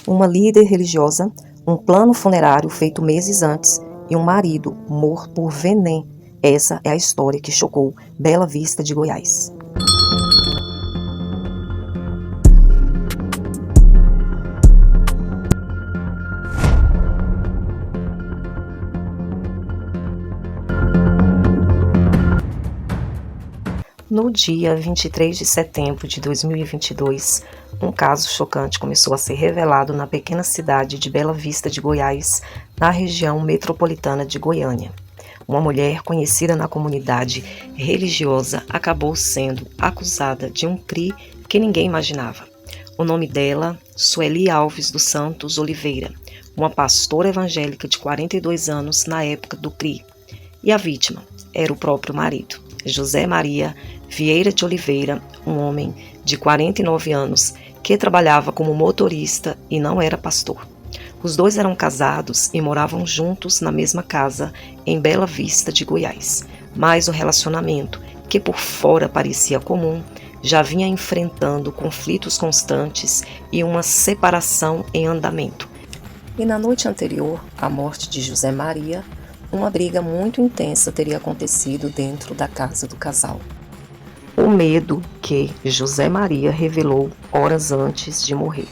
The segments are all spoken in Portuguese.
Uma líder religiosa, um plano funerário feito meses antes e um marido morto por veneno. Essa é a história que chocou Bela Vista de Goiás. No dia 23 de setembro de 2022, um caso chocante começou a ser revelado na pequena cidade de Bela Vista de Goiás, na região metropolitana de Goiânia. Uma mulher conhecida na comunidade religiosa acabou sendo acusada de um crime que ninguém imaginava. O nome dela, Sueli Alves dos Santos Oliveira, uma pastora evangélica de 42 anos na época do crime. E a vítima era o próprio marido, José Maria Vieira de Oliveira, um homem de 49 anos que trabalhava como motorista e não era pastor. Os dois eram casados e moravam juntos na mesma casa em Bela Vista de Goiás, mas o relacionamento, que por fora parecia comum, já vinha enfrentando conflitos constantes e uma separação em andamento. E na noite anterior à morte de José Maria, uma briga muito intensa teria acontecido dentro da casa do casal. O medo que José Maria revelou horas antes de morrer.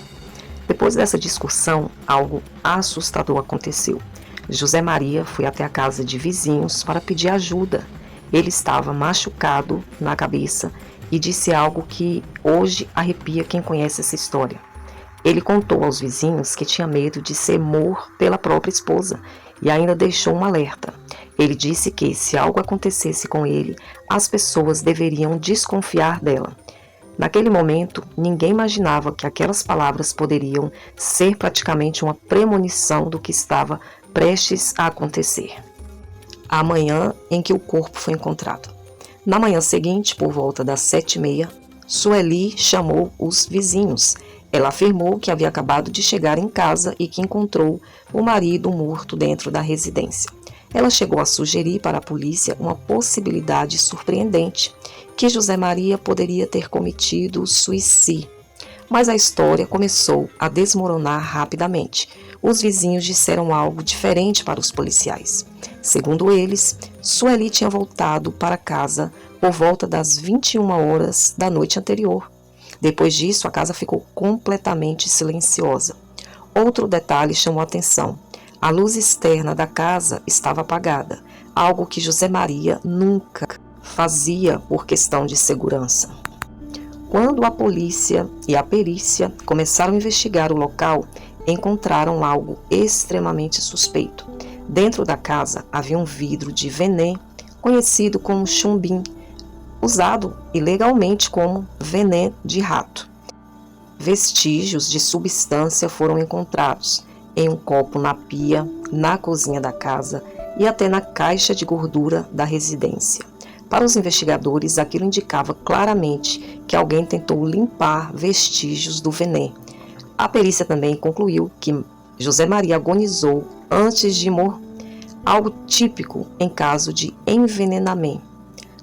Depois dessa discussão, algo assustador aconteceu. José Maria foi até a casa de vizinhos para pedir ajuda. Ele estava machucado na cabeça e disse algo que hoje arrepia quem conhece essa história. Ele contou aos vizinhos que tinha medo de ser morto pela própria esposa e ainda deixou um alerta. Ele disse que, se algo acontecesse com ele, as pessoas deveriam desconfiar dela. Naquele momento, ninguém imaginava que aquelas palavras poderiam ser praticamente uma premonição do que estava prestes a acontecer. A manhã em que o corpo foi encontrado. Na manhã seguinte, por volta das 7h30, Sueli chamou os vizinhos. Ela afirmou que havia acabado de chegar em casa e que encontrou o marido morto dentro da residência. Ela chegou a sugerir para a polícia uma possibilidade surpreendente, que José Maria poderia ter cometido suicídio. Mas a história começou a desmoronar rapidamente. Os vizinhos disseram algo diferente para os policiais. Segundo eles, Sueli tinha voltado para casa por volta das 21 horas da noite anterior. Depois disso, a casa ficou completamente silenciosa. Outro detalhe chamou a atenção. A luz externa da casa estava apagada, algo que José Maria nunca fazia por questão de segurança. Quando a polícia e a perícia começaram a investigar o local, encontraram algo extremamente suspeito. Dentro da casa havia um vidro de veneno, conhecido como chumbim, usado ilegalmente como veneno de rato. Vestígios de substância foram encontrados em um copo na pia, na cozinha da casa e até na caixa de gordura da residência. Para os investigadores, aquilo indicava claramente que alguém tentou limpar vestígios do veneno. A perícia também concluiu que José Maria agonizou antes de morrer, algo típico em caso de envenenamento.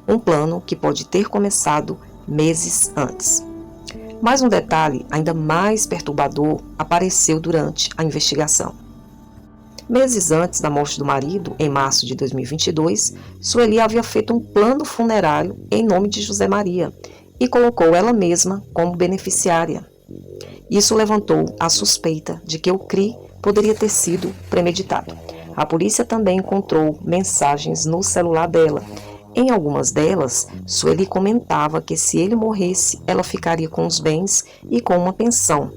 Um plano que pode ter começado meses antes. Mas um detalhe ainda mais perturbador apareceu durante a investigação. Meses antes da morte do marido, em março de 2022, Sueli havia feito um plano funerário em nome de José Maria e colocou ela mesma como beneficiária. Isso levantou a suspeita de que o crime poderia ter sido premeditado. A polícia também encontrou mensagens no celular dela. Em algumas delas, Sueli comentava que se ele morresse, ela ficaria com os bens e com uma pensão.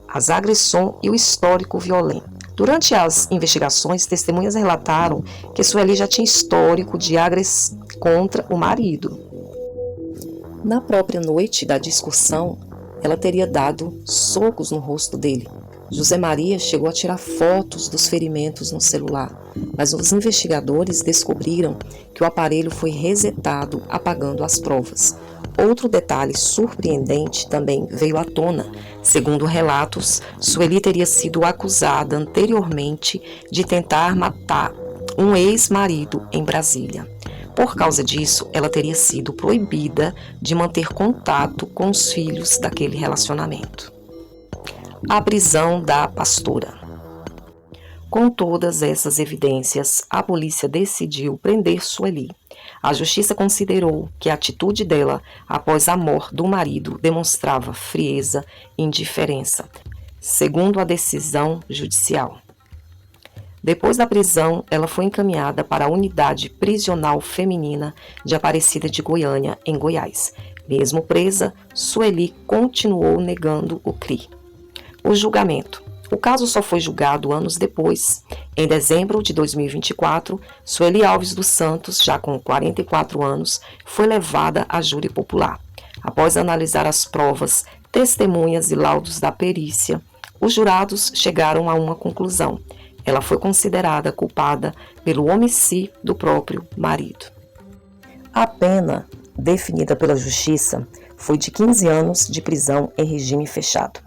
As agressões e o histórico violento. Durante as investigações, testemunhas relataram que Sueli já tinha histórico de agressão contra o marido. Na própria noite da discussão, ela teria dado socos no rosto dele. José Maria chegou a tirar fotos dos ferimentos no celular, mas os investigadores descobriram que o aparelho foi resetado, apagando as provas. Outro detalhe surpreendente também veio à tona. Segundo relatos, Sueli teria sido acusada anteriormente de tentar matar um ex-marido em Brasília. Por causa disso, ela teria sido proibida de manter contato com os filhos daquele relacionamento. A prisão da pastora. Com todas essas evidências, a polícia decidiu prender Sueli. A justiça considerou que a atitude dela após a morte do marido demonstrava frieza e indiferença, segundo a decisão judicial. Depois da prisão, ela foi encaminhada para a Unidade Prisional Feminina de Aparecida de Goiânia, em Goiás. Mesmo presa, Sueli continuou negando o CRI. O julgamento. O caso só foi julgado anos depois. Em dezembro de 2024, Sueli Alves dos Santos, já com 44 anos, foi levada a júri popular. Após analisar as provas, testemunhas e laudos da perícia, os jurados chegaram a uma conclusão. Ela foi considerada culpada pelo homicídio do próprio marido. A pena definida pela Justiça foi de 15 anos de prisão em regime fechado.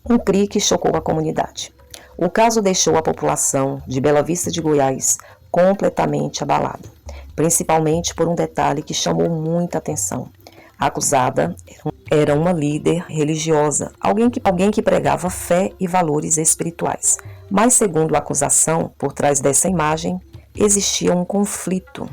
Um CRI que chocou a comunidade. O caso deixou a população de Bela Vista de Goiás completamente abalada, principalmente por um detalhe que chamou muita atenção. A acusada era uma líder religiosa, alguém que pregava fé e valores espirituais. Mas, segundo a acusação, por trás dessa imagem, existia um conflito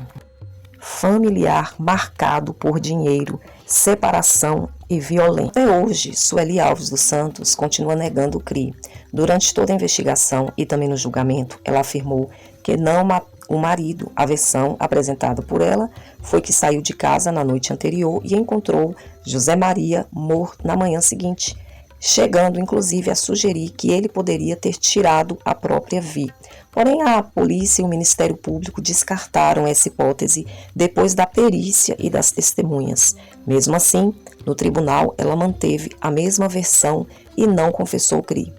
familiar marcado por dinheiro, separação e violência. Até hoje, Sueli Alves dos Santos continua negando o CRI. Durante toda a investigação e também no julgamento, ela afirmou que não matou o marido. A versão apresentada por ela foi que saiu de casa na noite anterior e encontrou José Maria morto na manhã seguinte, chegando inclusive a sugerir que ele poderia ter tirado a própria vida. Porém, a polícia e o Ministério Público descartaram essa hipótese depois da perícia e das testemunhas. Mesmo assim, no tribunal, ela manteve a mesma versão e não confessou o CRI.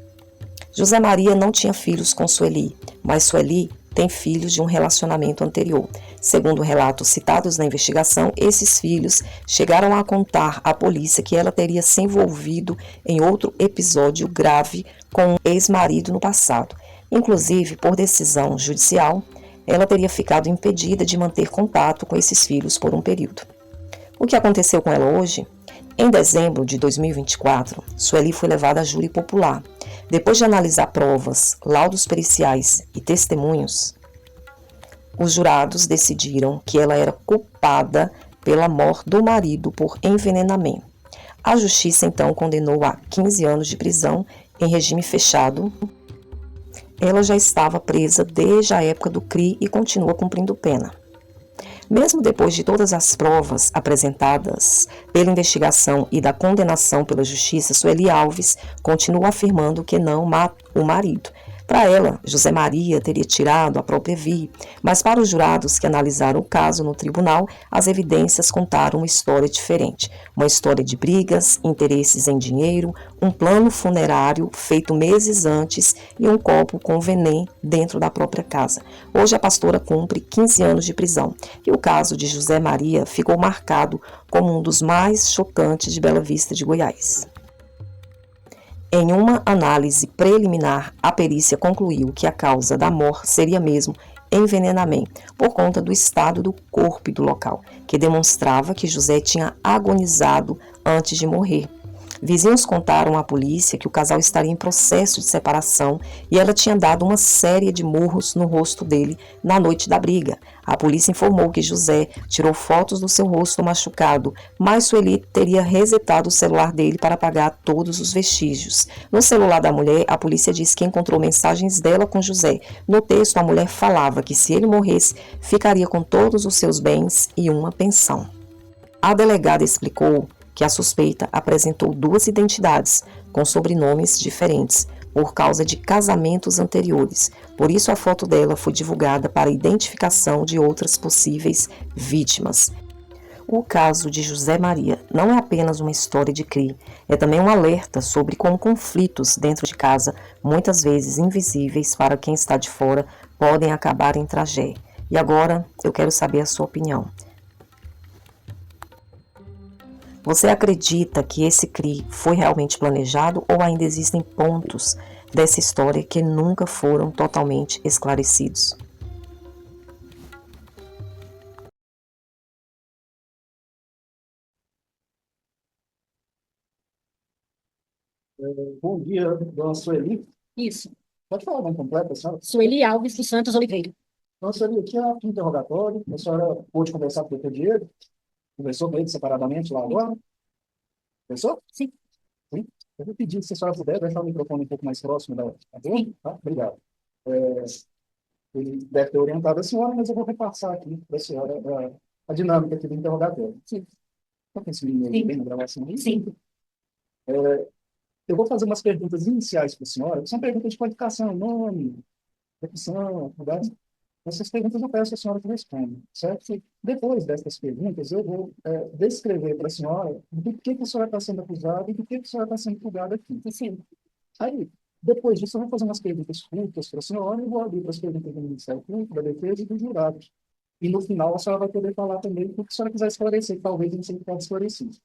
José Maria não tinha filhos com Sueli, mas Sueli tem filhos de um relacionamento anterior. Segundo relatos citados na investigação, esses filhos chegaram a contar à polícia que ela teria se envolvido em outro episódio grave com um ex-marido no passado. Inclusive, por decisão judicial, ela teria ficado impedida de manter contato com esses filhos por um período. O que aconteceu com ela hoje? Em dezembro de 2024, Sueli foi levada a júri popular. Depois de analisar provas, laudos periciais e testemunhos, os jurados decidiram que ela era culpada pela morte do marido por envenenamento. A justiça então condenou a 15 anos de prisão em regime fechado. Ela já estava presa desde a época do CRI e continua cumprindo pena. Mesmo depois de todas as provas apresentadas pela investigação e da condenação pela justiça, Sueli Alves continua afirmando que não matou o marido. Para ela, José Maria teria tirado a própria vida, mas para os jurados que analisaram o caso no tribunal, as evidências contaram uma história diferente. Uma história de brigas, interesses em dinheiro, um plano funerário feito meses antes e um copo com veneno dentro da própria casa. Hoje a pastora cumpre 15 anos de prisão e o caso de José Maria ficou marcado como um dos mais chocantes de Bela Vista de Goiás. Em uma análise preliminar, a perícia concluiu que a causa da morte seria mesmo envenenamento, por conta do estado do corpo e do local, que demonstrava que José tinha agonizado antes de morrer. Vizinhos contaram à polícia que o casal estaria em processo de separação e ela tinha dado uma série de murros no rosto dele na noite da briga. A polícia informou que José tirou fotos do seu rosto machucado, mas Sueli teria resetado o celular dele para apagar todos os vestígios. No celular da mulher, a polícia disse que encontrou mensagens dela com José. No texto, a mulher falava que se ele morresse, ficaria com todos os seus bens e uma pensão. A delegada explicou que a suspeita apresentou duas identidades com sobrenomes diferentes por causa de casamentos anteriores. Por isso, a foto dela foi divulgada para a identificação de outras possíveis vítimas. O caso de José Maria não é apenas uma história de CRI, é também um alerta sobre como conflitos dentro de casa, muitas vezes invisíveis para quem está de fora, podem acabar em tragédia. E agora, eu quero saber a sua opinião. Você acredita que esse CRI foi realmente planejado ou ainda existem pontos dessa história que nunca foram totalmente esclarecidos? Bom dia, dona Sueli. Isso. Pode falar o nome completo, a senhora? Sueli Alves dos Santos Oliveira. Dona Sueli, aqui é o interrogatório. A senhora pôde conversar com o doutor Diego? Conversou com ele separadamente lá Sim. agora? Conversou? Sim. Sim. Eu vou pedir, se a senhora puder, deixar o microfone um pouco mais próximo da boca, Sim. tá? Obrigado. É, ele deve ter orientado a senhora, mas eu vou repassar aqui para a senhora a dinâmica aqui do interrogatório. Sim. Está com esse menino aí Sim. bem na gravação aí? Sim. Eu vou fazer umas perguntas iniciais para a senhora, que são perguntas de qualificação, nome, profissão, idade. Essas perguntas eu peço à senhora que responda, certo? Depois dessas perguntas, eu vou descrever para a senhora do que a senhora está sendo acusada e do que a senhora está sendo julgada aqui. Sim. Aí, depois disso, eu vou fazer umas perguntas curtas para a senhora e vou abrir para as perguntas do Ministério Público, da Defesa e dos jurados. E no final, a senhora vai poder falar também o que a senhora quiser esclarecer, que talvez não seja esclarecido.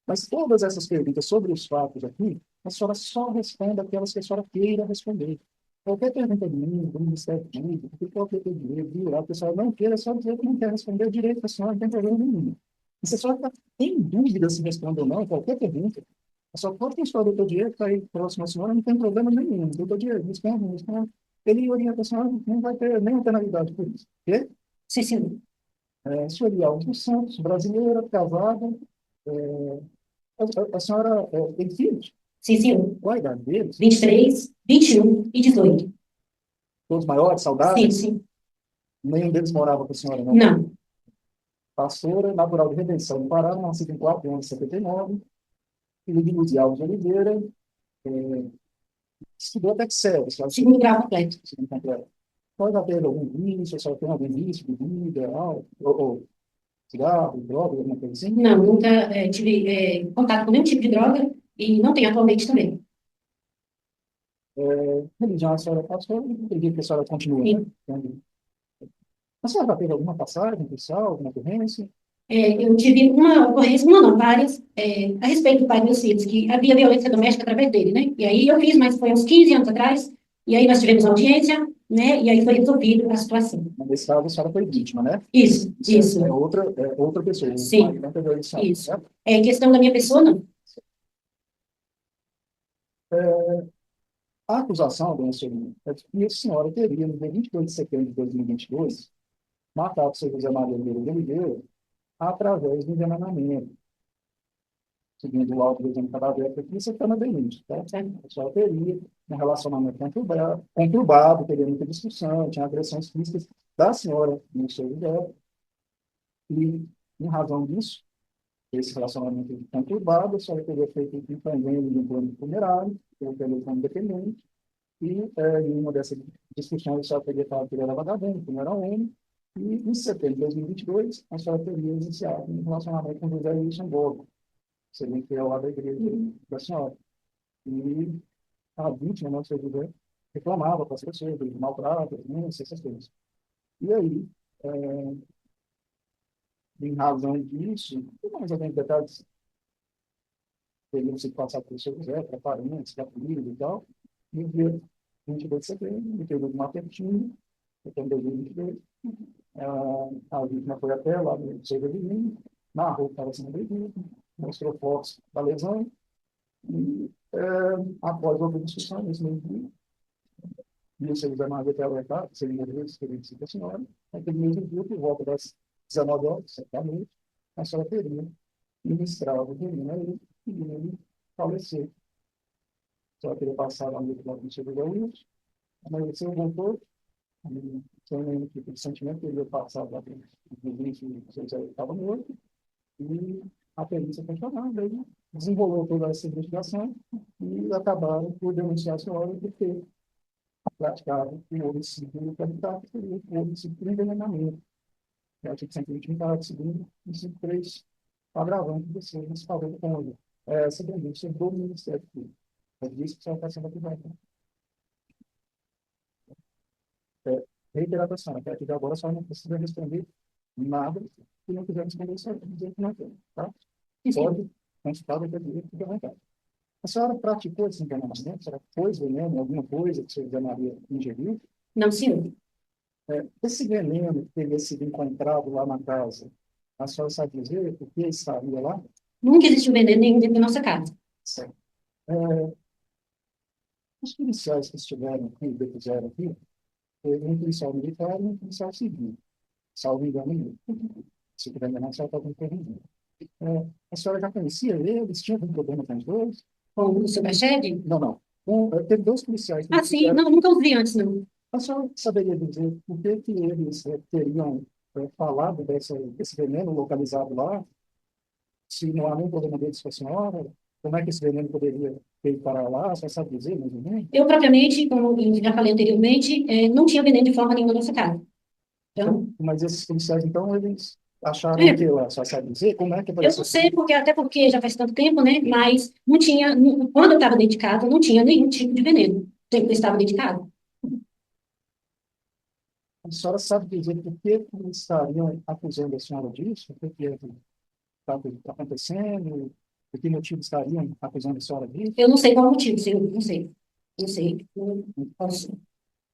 Mas todas essas perguntas sobre os fatos aqui, a senhora só responda aquelas que a senhora queira responder. Qualquer pergunta de mim, do Ministério Público, que qualquer direito, de lá, a pessoa não queira, só dizer que não quer responder direito, a senhora não tem problema nenhum. E se a senhora tem dúvida se responde ou não, qualquer pergunta, a senhora pode questionar o doutor Diego, que está aí próximo à senhora, não tem problema nenhum. Doutor Diego, responde, responde. Ele orienta a senhora, não vai ter nenhuma penalidade por isso. Ok? Sim. Sim. Sueli Alves dos Santos, brasileira, casada. É, a senhora tem filhos? Sim. Sim. Qual a idade deles? 23, 21 e 18. Todos maiores, Sim. saudáveis? Sim. Nenhum deles morava com a senhora, não. Não. Pastora, natural de Redenção, no Pará, nascida em 4 de 79, filho de Luz Alves de Oliveira, é, estudou até que sério, se Segundo grau completo. não completo. Pode haver algum vício, se ela tem algum vício, bebida, álcool, ou cigarro, droga, alguma coisa assim. Não, nunca tive contato com nenhum tipo de droga e não tenho atualmente também. Religião, a senhora passou, eu acredito que a senhora continua, né? Sim. Então, a senhora já teve alguma passagem pessoal, alguma ocorrência? Eu tive uma ocorrência, uma não, várias, a respeito do pai dos meus filhos, que havia violência doméstica através dele, né? E aí eu fiz, mas foi uns 15 anos atrás, e aí nós tivemos audiência, né? E aí foi resolvido a situação. Nesse caso, a senhora foi vítima, né? Isso, Isso é isso. outra pessoa, o marido Sim, não teve eleição, isso. certo? É questão da minha pessoa, não. A acusação, dona Celina, é que a senhora teria, no dia 22 de setembro de 2022, matado o seu José Maria de Oliveira através do envenenamento, seguindo o laudo do exame cadavérico aqui, você está na denúncia, tá? A senhora teria um relacionamento conturbado, teria muita discussão, tinha agressões físicas da senhora no seu José, e, em razão disso, esse relacionamento conturbado, a senhora teria feito um convênio de um plano funerário, pelo telefone dependente, e em uma dessas discussões, a senhora teria falado que ele era vagabundo, que não era homem, e em setembro de 2022, a senhora teria iniciado um relacionamento com José Wilson Borgo, seria fiel lá da igreja da senhora. E a vítima, né, o seu José, reclamava para as pessoas de maltrato, essas coisas. E aí, é, em razão disso, mais alguns detalhes teriam sido passados pelo seu José, para parentes, da família e tal, no dia 22 de setembro, no período de Mapertinho, setembro de 2022, a vítima foi até lá no seu vizinho, narrou que estava sendo agredido, mostrou fotos da lesão, e após outra discussão, nesse mesmo dia, e o seu José Maria até alertar, que seria uma experiência da senhora, naquele mesmo dia, por volta das 19 horas, 7 da noite, a senhora teria ministrado o menino a ele, e ele faleceu. A senhora teria passado a noite lá com o seu José Wilson, amanheceu, voltou, sem nenhum tipo de sentimento, ele ia passar lá com o vizinho, o seu José estava morto, e a perícia foi chamada, aí desenvolveu toda essa investigação e acabaram por denunciar a senhora por ter praticado o homicídio qualificado, que seria o homicídio por envenenamento. É o artigo 120, parágrafo 2º, inciso 3, agravante de você nesse favor com essa denúncia do Ministério Público. É disso que você está sendo acusado. Reiterar a questão, até aqui de agora, só não precisa responder nada se não quiser responder, só dizer que não tem, tá? Pode consultar o direito, fique à vontade. A senhora praticou esse envenenamento? A senhora pôs veneno, alguma coisa que o senhor Zé Maria ingeriu? Não, senhor. Esse veneno que teria sido encontrado lá na casa, a senhora sabe dizer o que estaria lá? Nunca existiu veneno nenhum dentro da nossa casa. Certo. Os policiais que estiveram aqui, depuseram aqui, foi um policial militar e um policial civil, salvo engano, se tiver enganado, só está corrigindo. A senhora já conhecia eles? Tinha algum problema com os dois? Com o seu Prachede? Não, não. Teve dois policiais que Ah, sim, estiveram. não, nunca os vi antes, não. A senhora saberia dizer por que que eles teriam falado desse veneno localizado lá? Se não há nenhum problema deles com a senhora? Como é que esse veneno poderia ter ido para lá? A senhora sabe dizer, mais ou menos? Eu, propriamente, como eu já falei anteriormente, não tinha veneno de forma nenhuma na nossa casa. Então, Mas esses policiais, então, eles acharam é, que lá, só sabe dizer como é que eu apareceu não isso? sei, até porque já faz tanto tempo, né? Mas não tinha, quando eu estava dentro de casa, não tinha nenhum tipo de veneno. O tempo que eu estava dentro de casa. A senhora sabe dizer por que que eles estariam acusando a senhora disso? O que que está acontecendo? Por que motivo estariam acusando a senhora disso? Eu não sei qual o motivo, senhor, não sei. Não sei, não posso.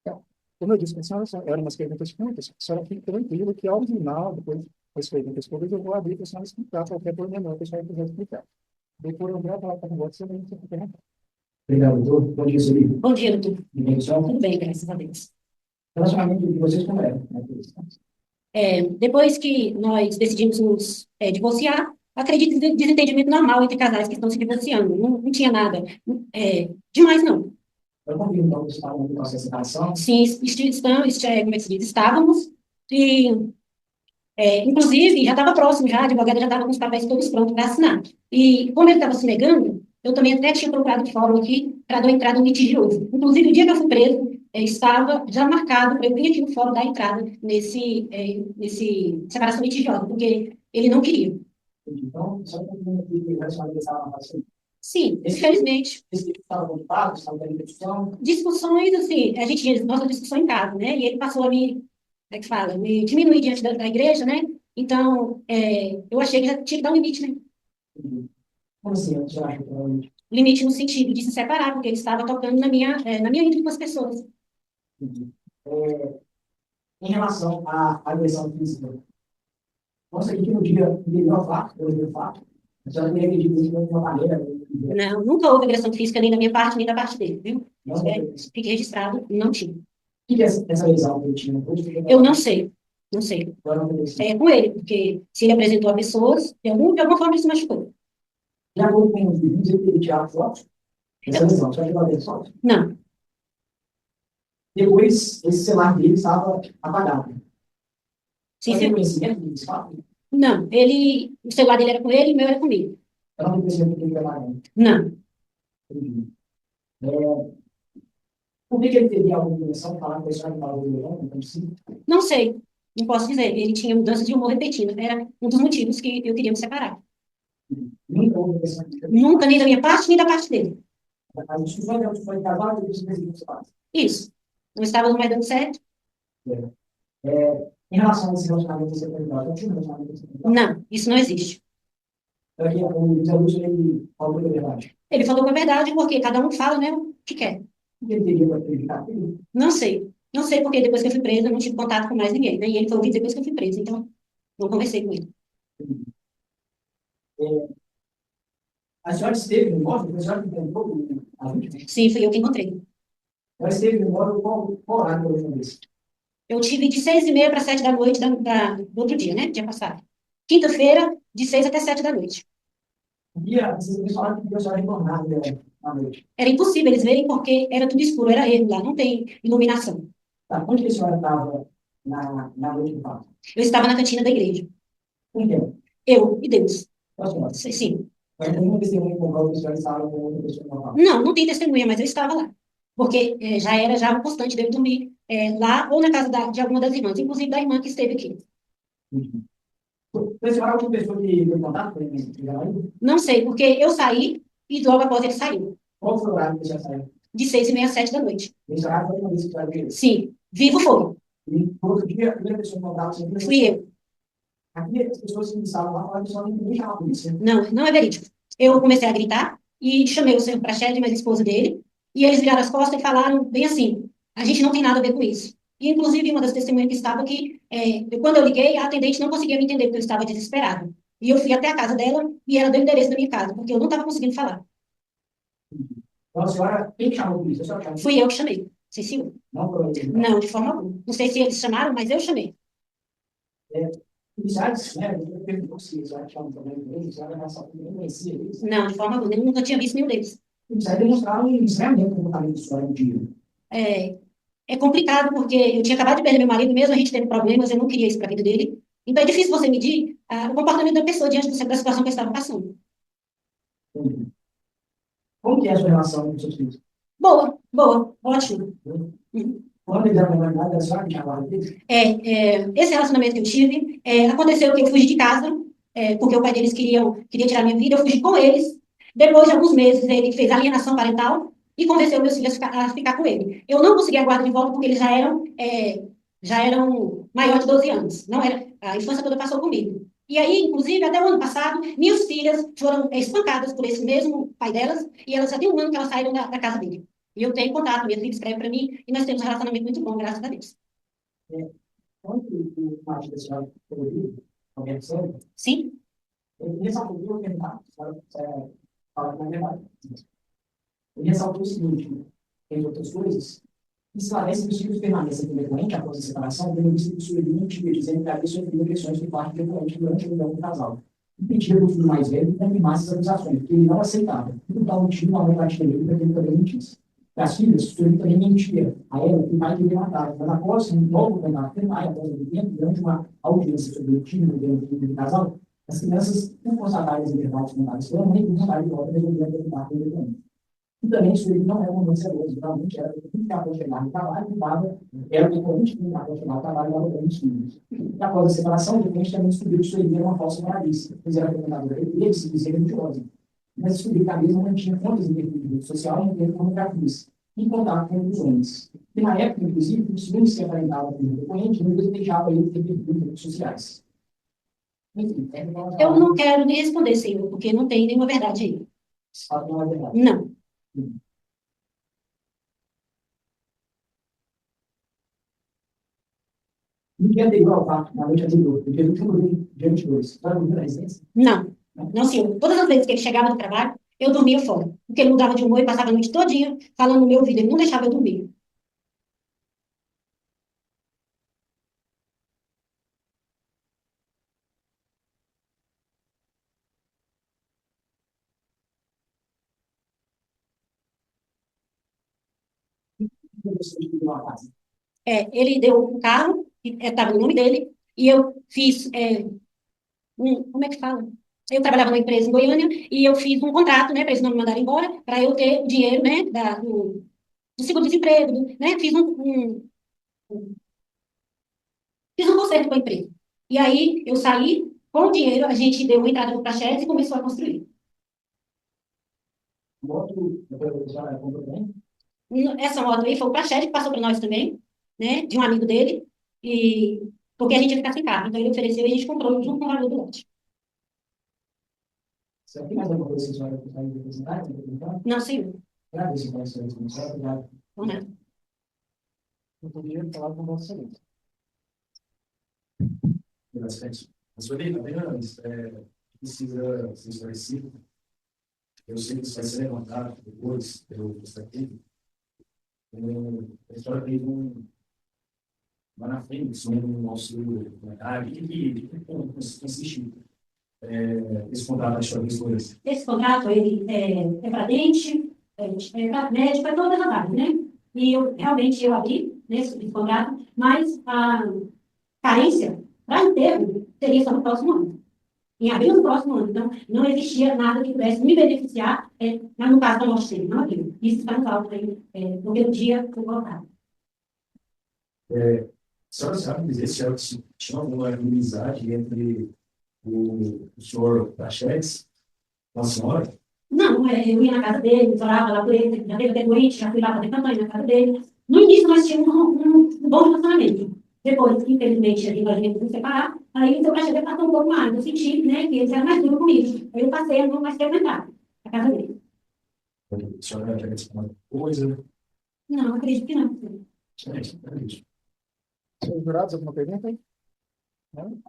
Então, como eu disse, a senhora eram umas perguntas curtas, a senhora fique tranquila que ao final, depois das perguntas todas, eu vou abrir para a senhora explicar qualquer pormenor que a senhora quiser explicar. Depois eu vou falar com você, você não perguntar. Obrigado, doutor. Bom dia, Suri. Bom dia, doutor. Tudo bem, pessoal? Tudo bem, graças a Deus. Relacionamento de vocês como é? Depois que nós decidimos nos divorciar, acredito em desentendimento normal entre casais que estão se divorciando. Não, não tinha nada demais, não. Eu convido, então, que estavam no processo de separação. Sim, como é que se diz? Estávamos, e, inclusive, já estava próximo, já, a advogada já estava com os papéis todos prontos para assinar. E, como ele estava se negando, eu também até tinha procurado o fórum aqui para dar entrada no litigioso. Inclusive, o dia que eu fui preso, estava já marcado para eu vir aqui no fórum dar entrada nesse separação litigiosa, porque ele não queria. Então, só que o relacionamento estava assim. Sim, infelizmente. Esse tipo estava ocupado, estava tendo discussão. Discussões, assim, a gente tinha nossa discussão em casa, né? E ele passou a me, como é que fala, me diminuir diante da igreja, né? Então, eu achei que já tinha que dar um limite, né? Como assim? Você acha que é um limite? Limite no sentido de se separar, porque ele estava tocando na minha índole com as pessoas. Em relação à agressão física, nossa, que no dia anterior ao fato, depois do fato, a senhora teria medido isso de uma maneira. Não, nunca houve agressão física nem da minha parte, nem da parte dele, viu? Não, Fique registrado, não tinha. o que é essa lesão que ele tinha? Eu não sei, não sei. É com ele, porque se ele apresentou a pessoas, de alguma forma ele se machucou. De acordo com os vídeos, ele teria tirado foto dessa lesão, só que não teve foto. Não, Depois, esse celular dele estava apagado. sim, Você tem sim. conhecimento desse fato? Não, o celular dele era com ele e o meu era comigo. Eu não tenho conhecimento que ele era apagado. Não, Por que ele teria alguma intenção de falar com a pessoa que estava violando? Então, sim. não sei, não posso dizer. Ele tinha mudança de humor repetida, era um dos motivos que eu queria me separar. Nunca houve intenção de Nunca, nem da minha parte, nem da parte dele. a discussão que foi casada e você decidiu separar. Isso. Não estávamos mais dando certo? Em relação a esse relacionamento sexual, eu tinha um relacionamento sexual. Não, isso não existe. Aqui, o José Lúcio, ele falou a verdade. Ele falou com a verdade porque cada um fala, né, o que quer. E ele teria para acreditar nele. Não sei. Não sei porque depois que eu fui presa, eu não tive contato com mais ninguém, né? E ele falou que depois que eu fui presa, então não conversei com ele. A senhora esteve no imóvel? A senhora que encontrou a vítima? Sim, fui eu que encontrei. Ela esteve no imóvel qual horário da última vez? Eu tive de 6h30 para 7 da noite do outro dia, né? Dia passado. Quinta-feira, de 6 até 7 da noite. Vocês falaram que a senhora retornar à noite. Era impossível eles verem porque era tudo escuro, era erro lá, não tem iluminação. Tá, onde que a senhora estava na noite do fato? Eu estava na cantina da igreja. Com quem? Eu e Deus. Com a senhora. Sim. Mas nenhuma testemunha comprova que a senhora estava com outra pessoa no local. Não, não tem testemunha, mas eu estava lá. Porque já era já uma constante de eu dormir lá ou na casa de alguma das irmãs, inclusive da irmã que esteve aqui. A senhora é uma pessoa que teve contato com ele? Não sei, porque eu saí e logo após ele saiu. Qual foi o horário que você saiu? De 6h30 às 7 da noite. Esse horário foi uma vez que você saiu? Sim. Vivo foi. E no outro dia, a primeira pessoa que contato você Fui eu. aqui as pessoas que estavam lá falaram que só não podia chamar a polícia. Não, não é verídico. Eu comecei a gritar e chamei o senhor Prachede, mais esposa dele, e eles viraram as costas e falaram bem assim, a gente não tem nada a ver com isso. E, inclusive, uma das testemunhas que estava aqui, quando eu liguei, a atendente não conseguia me entender, porque eu estava desesperada. E eu fui até a casa dela e ela deu o endereço da minha casa, porque eu não estava conseguindo falar. Então, a senhora, quem chamou a polícia? A senhora chamou? Fui eu que chamei. Sim, senhor. Não foi ele. Não, de forma alguma. Não sei se eles chamaram, mas eu chamei. Policiais, né? Eu perguntou se a senhora chamou também eles, a senhora nem conhecia eles. Não, de forma alguma. Eu nunca tinha visto nenhum deles. Policiais demonstraram estranhamento com o comportamento da senhora no dia. É, é complicado porque eu tinha acabado de perder meu marido, mesmo a gente tendo problemas, eu não queria isso para a vida dele. Então é difícil você medir o comportamento da pessoa diante da situação que eu estava passando. Entendi. Como que é a sua relação com os seus filhos? Boa, boa, ótimo. Uhum. Quando eles eram menores, a senhora que chamava deles? Esse relacionamento que eu tive, aconteceu que eu fugi de casa, porque o pai deles queria tirar minha vida, eu fugi com eles. Depois de alguns meses, ele fez alienação parental e convenceu meus filhos a ficar com ele. Eu não consegui a guarda de volta porque eles já eram maior de 12 anos. Não era, a infância toda passou comigo. E aí, inclusive, até o ano passado, minhas filhas foram espancadas por esse mesmo pai delas, e elas já têm um ano que elas saíram da casa dele. E eu tenho contato, minha filha escreve para mim, e nós temos um relacionamento muito bom, graças a Deus. Quando o marido da senhora foi ouvido, alguém sabe? Sim? Ele ressaltou, eu vou tentar, a senhora fala com a verdade. Ele ressaltou o seguinte, entre outras coisas, esclarece que os filhos permanecem com o depoente após a separação, tendo visto que sua identidade dizendo que havia sofrido agressões por parte do depoente durante o união do casal. E pedia para o filho mais velho que confirmasse as acusações, porque ele não aceitava. E por tal motivo, a vontade dele para que ele também mentisse. As filhas, o filho também mentia a ela que o pai queria matar. Mas após um novo contato com o pai, após o tempo, durante uma audiência sobre o time do casal, as crianças, por constatarem as liberdades contadas pela mãe, por vontade de volta, resolveram tentar com ele. E também isso ele não era um vencedor, geralmente era o que ficava chegar no trabalho, que dava, era o depoente que ficava chegar no trabalho e dava para os filhos. E após a separação, o depoente também descobriu que Sueli era uma falsa moralista, pois era frequentadora dele e se dizia mentirosa. Mas descobriu que a mesma mantinha contas em perfil de rede social e em tempo como grafiz, em contato com os homens. E na época, inclusive, os ciúmes que aparentava ter o depoente, muitas deixava ele ter perfil de redes sociais. Enfim, Eu não quero nem responder, senhor, porque não tem nenhuma verdade aí. esse fato não é verdade. Não. No dia anterior ao fato, na noite anterior, no dia 21 dia 22, estava dormindo na residência? Não. Não, senhor. Todas as vezes que ele chegava do trabalho, eu dormia fora. Porque ele mudava de humor e passava a noite todinha falando no meu ouvido. Ele não deixava eu dormir. Ele deu um carro, que estava no nome dele, e eu fiz, como é que fala? Eu trabalhava numa empresa em Goiânia e eu fiz um contrato, né, para eles não me mandarem embora, para eu ter o dinheiro, né, do seguro-desemprego, né, fiz um concerto com a empresa. E aí eu saí com o dinheiro, a gente deu uma entrada no Praxedes e começou a construir. Moto, depois já comprou bem? Essa moto aí foi o Praxedes que passou para nós também, né, de um amigo dele, e porque a gente ia ficar sem carro. Então ele ofereceu e a gente comprou junto com o valor do lote. Você tem mais alguma coisa que a senhora gostaria de apresentar? Não, senhor. Agradeço pela sua resposta. Obrigado. Não, né? Eu poderia falar com Vossa Excelência. Excelente. A sua lei apenas precisa ser esclarecido. Eu sei que isso vai ser levantado depois pelo Constantino. A história teve lá na frente, sobre o nosso comentário. O que consiste esse contrato da história dos dois? Esse contrato, ele é para dente, é para médico, é todas as áreas, né? E eu abri esse contrato, mas a carência para enterro seria só no próximo ano. Em abril do próximo ano. Então, não existia nada que pudesse me beneficiar, mas no caso da morte dele, não abriu. Isso está no auto aí, no meu dia foi colocado. A senhora sabe dizer se tinha alguma inimizade entre o senhor Praxedes com a senhora? Não, eu ia na casa dele, orava lá por ele, já teve até doente, já fui lá fazer campanha na casa dele. No início nós tínhamos um bom relacionamento. Depois, infelizmente, a gente nos separar, aí o seu prazer passou um pouco mais. Eu senti, né, que eles eram mais duros comigo. Aí eu passei a não mais frequentar a casa dele. A senhora quer responder alguma coisa? Não, acredito que não. Excelente, acredito. Senhores jurados, alguma pergunta aí? Não?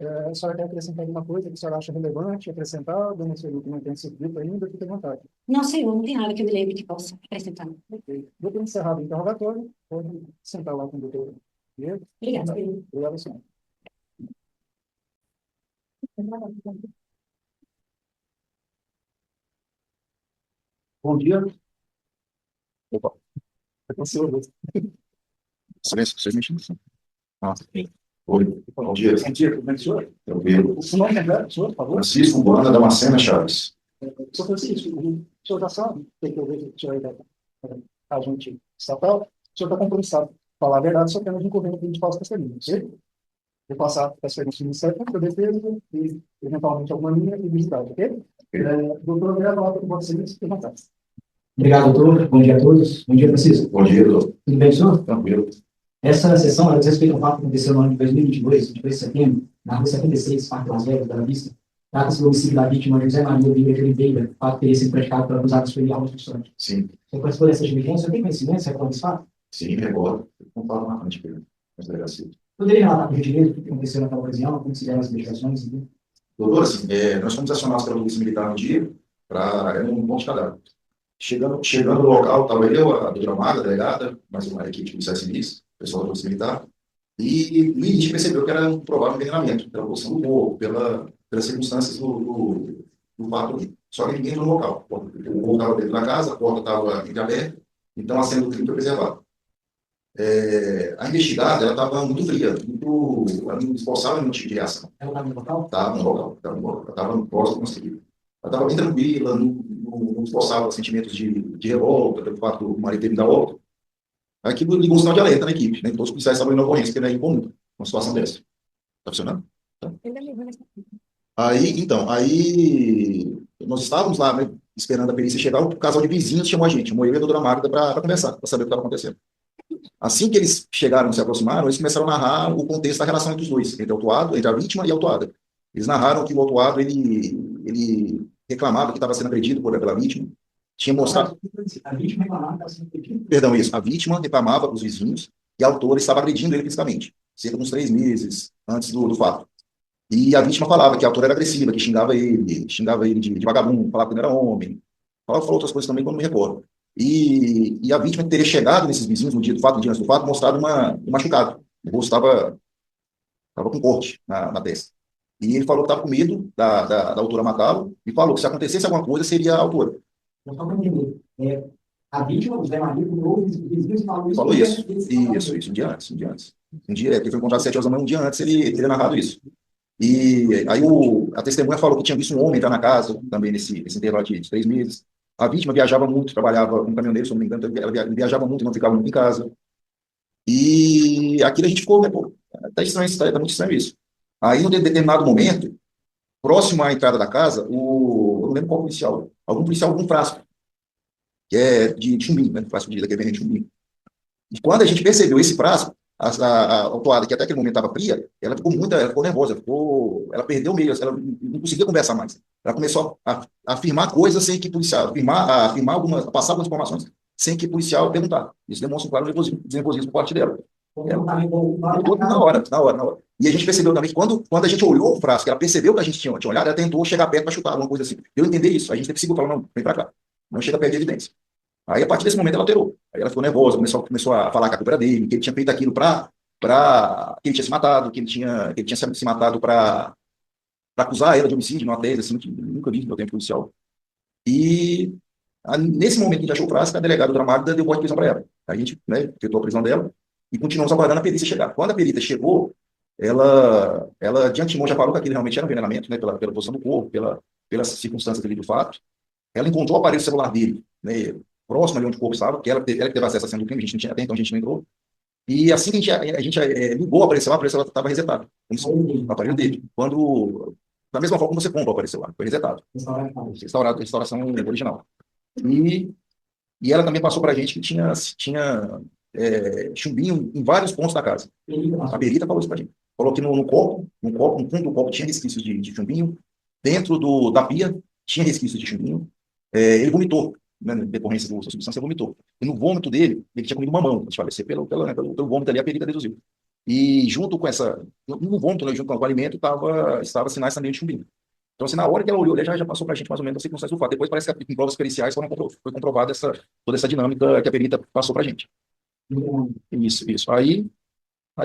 A senhora quer acrescentar alguma coisa que a senhora acha relevante acrescentar? Dona Sueli, que não tem sido dito ainda, fique à vontade. Não, senhor, não tem nada que eu me lembre que possa acrescentar. Ok. Depois de encerrado o interrogatório, pode sentar lá com o doutor Diego. Obrigada, senhor. Obrigado, senhor. Bom dia. Opa, é com o senhor. Silêncio, vocês mexem assim. Ah, oi, bom dia. Bom dia, tudo bem, senhor? Tranquilo. O seu nome é, senhor, por favor? Francisco Banda Damascena Chaves. Sr. Francisco, o senhor já sabe, tem que eu vejo que o senhor aí da agente estatal, o senhor está compromissado. Falar a verdade, só apenas incorrendo que a gente faça testemunho, ok? Vou passar as perguntas do Ministério para a defesa e, eventualmente, alguma linha e visibilidade, ok? Doutor André, a palavra com vocês, fique à vontade. Obrigado, doutor. Bom dia a todos. Bom dia, Francisco. Bom dia, doutor. Tudo bem, senhor? Tranquilo. Essa sessão ela diz respeito ao fato que aconteceu no ano de 2022, 22 de setembro, na rua 76, Parque Las Vegas, Bela Vista. Trata-se do homicídio da vítima José Maria Vieira de Oliveira, o fato que teria sido praticado pelo acusado superior Augusto Santos. Sim, Você participou dessa diligência? Você tem conhecimento? Você recorda desse fato? sim, recordo. Não falo na frente dele, mas delegacia. Poderia relatar com gentileza o que aconteceu naquela ocasião, como se deram as investigações? Doutor, assim, nós fomos acionados pela Polícia Militar no dia, para um ponto de cadastro. Chegando no local, estava eu, a doutora Maga, a delegada, mais uma equipe de policiais civis, o pessoal da Polícia Militar, e no início percebeu que era um provável envenenamento, pela posição do corpo, pelas circunstâncias do fato ali. Só que ninguém entrou no local. O corpo estava dentro da casa, a porta estava entreaberta, então a cena do crime foi preservada. A investigada, ela estava muito fria, muito esforçada no tipo de reação. Ela estava no local? Estava no local, ela estava próxima do conseguido. Ela estava bem tranquila, não esforçava sentimentos de revolta, pelo fato do marido ter vindo a óbito. Aquilo ligou um sinal de alerta na equipe, né? Todos os policiais estavam indo na ocorrência, porque não é incomum uma situação dessa. Está funcionando? Tá. Aí nós estávamos lá, né, esperando a perícia chegar, o casal de vizinhos chamou a gente, chamou eu e a doutora Magda para conversar, para saber o que estava acontecendo. Assim que eles chegaram, se aproximaram, eles começaram a narrar o contexto da relação entre os dois, entre a vítima e a autuada. Eles narraram que o autuado, ele reclamava que estava sendo agredido pela vítima, tinha mostrado... A vítima reclamava que estava sendo agredida. Perdão, isso. A vítima reclamava para os vizinhos que a autora estava agredindo ele fisicamente, cerca de uns 3 meses antes do fato. E a vítima falava que a autora era agressiva, que xingava ele de vagabundo, falava que não era homem, falou outras coisas também que eu não me recordo. E a vítima teria chegado nesses vizinhos no dia antes do fato, mostrado um machucado. O rosto estava com corte na testa. E ele falou que estava com medo da autora matá-lo e falou que se acontecesse alguma coisa seria a autora. Eu só para entender. A vítima, o José Maria, procurou os vizinhos e Falou isso. Isso, um dia antes. Ele foi encontrado às 7 horas da manhã, um dia antes ele teria narrado isso. E aí a testemunha falou que tinha visto um homem entrar na casa, também nesse intervalo de 3 meses. A vítima viajava muito, trabalhava como caminhoneiro, se não me engano, ela viajava muito e não ficava muito em casa. E aquilo a gente ficou, né, pô, tá estranho, tá muito estranho isso. Aí, num determinado momento, próximo à entrada da casa, eu não lembro qual policial, algum policial com um frasco, que é de chumbinho, né, frasco daquele veneno de chumbinho. E quando a gente percebeu esse frasco, a autuada, que até aquele momento estava fria, ela ficou nervosa, ela perdeu o meio, ela não conseguia conversar mais. Ela começou a afirmar coisas sem que policial, passar algumas informações sem que policial perguntar. Isso demonstra um claro nervosismo por parte dela. Na hora. E a gente percebeu também que quando a gente olhou o frasco, ela percebeu que a gente tinha olhado, ela tentou chegar perto para chutar, alguma coisa assim. Eu entendi isso, a gente conseguiu falar, não, vem para cá, não chega perto de evidência. Aí, a partir desse momento, ela alterou. Aí ela ficou nervosa, começou a falar que a culpa era dele, que ele tinha feito aquilo que ele tinha se matado, que ele tinha se matado para acusar ela de homicídio, numa tese, assim, que eu nunca vi no meu tempo policial. E nesse momento que a gente achou o frasco, a delegada da Magda deu voz de prisão para ela. A gente, né, efetuou a prisão dela e continuamos aguardando a perícia chegar. Quando a perícia chegou, ela de antemão já falou que aquilo realmente era um envenenamento, né, pela posição do corpo, pelas circunstâncias ali do fato. Ela encontrou o aparelho celular dele, né, próximo ali onde o corpo estava, que ela que teve acesso à cena do crime, até então a gente não entrou. E assim que a gente ligou o aparelho celular estava resetado. O aparelho dele. Da mesma forma como você compra o aparelho celular, foi resetado. Restauração original. E ela também passou para a gente que tinha chumbinho em vários pontos da casa. A perita falou isso para a gente. Falou que no fundo do copo tinha resquícios de chumbinho, dentro da pia tinha resquícios de chumbinho. Ele vomitou, né, na decorrência da substância, vomitou. E no vômito dele, ele tinha comido mamão, antes de falecer, pelo vômito ali, a perita deduziu. E junto com no vômito, né, junto com o alimento, estava sinais também de chumbinho. Então, assim, na hora que ela olhou, ela já passou para a gente mais ou menos a circunstância do fato. Depois parece que em provas periciais foi comprovada toda essa dinâmica que a perita passou para a gente. Isso. Aí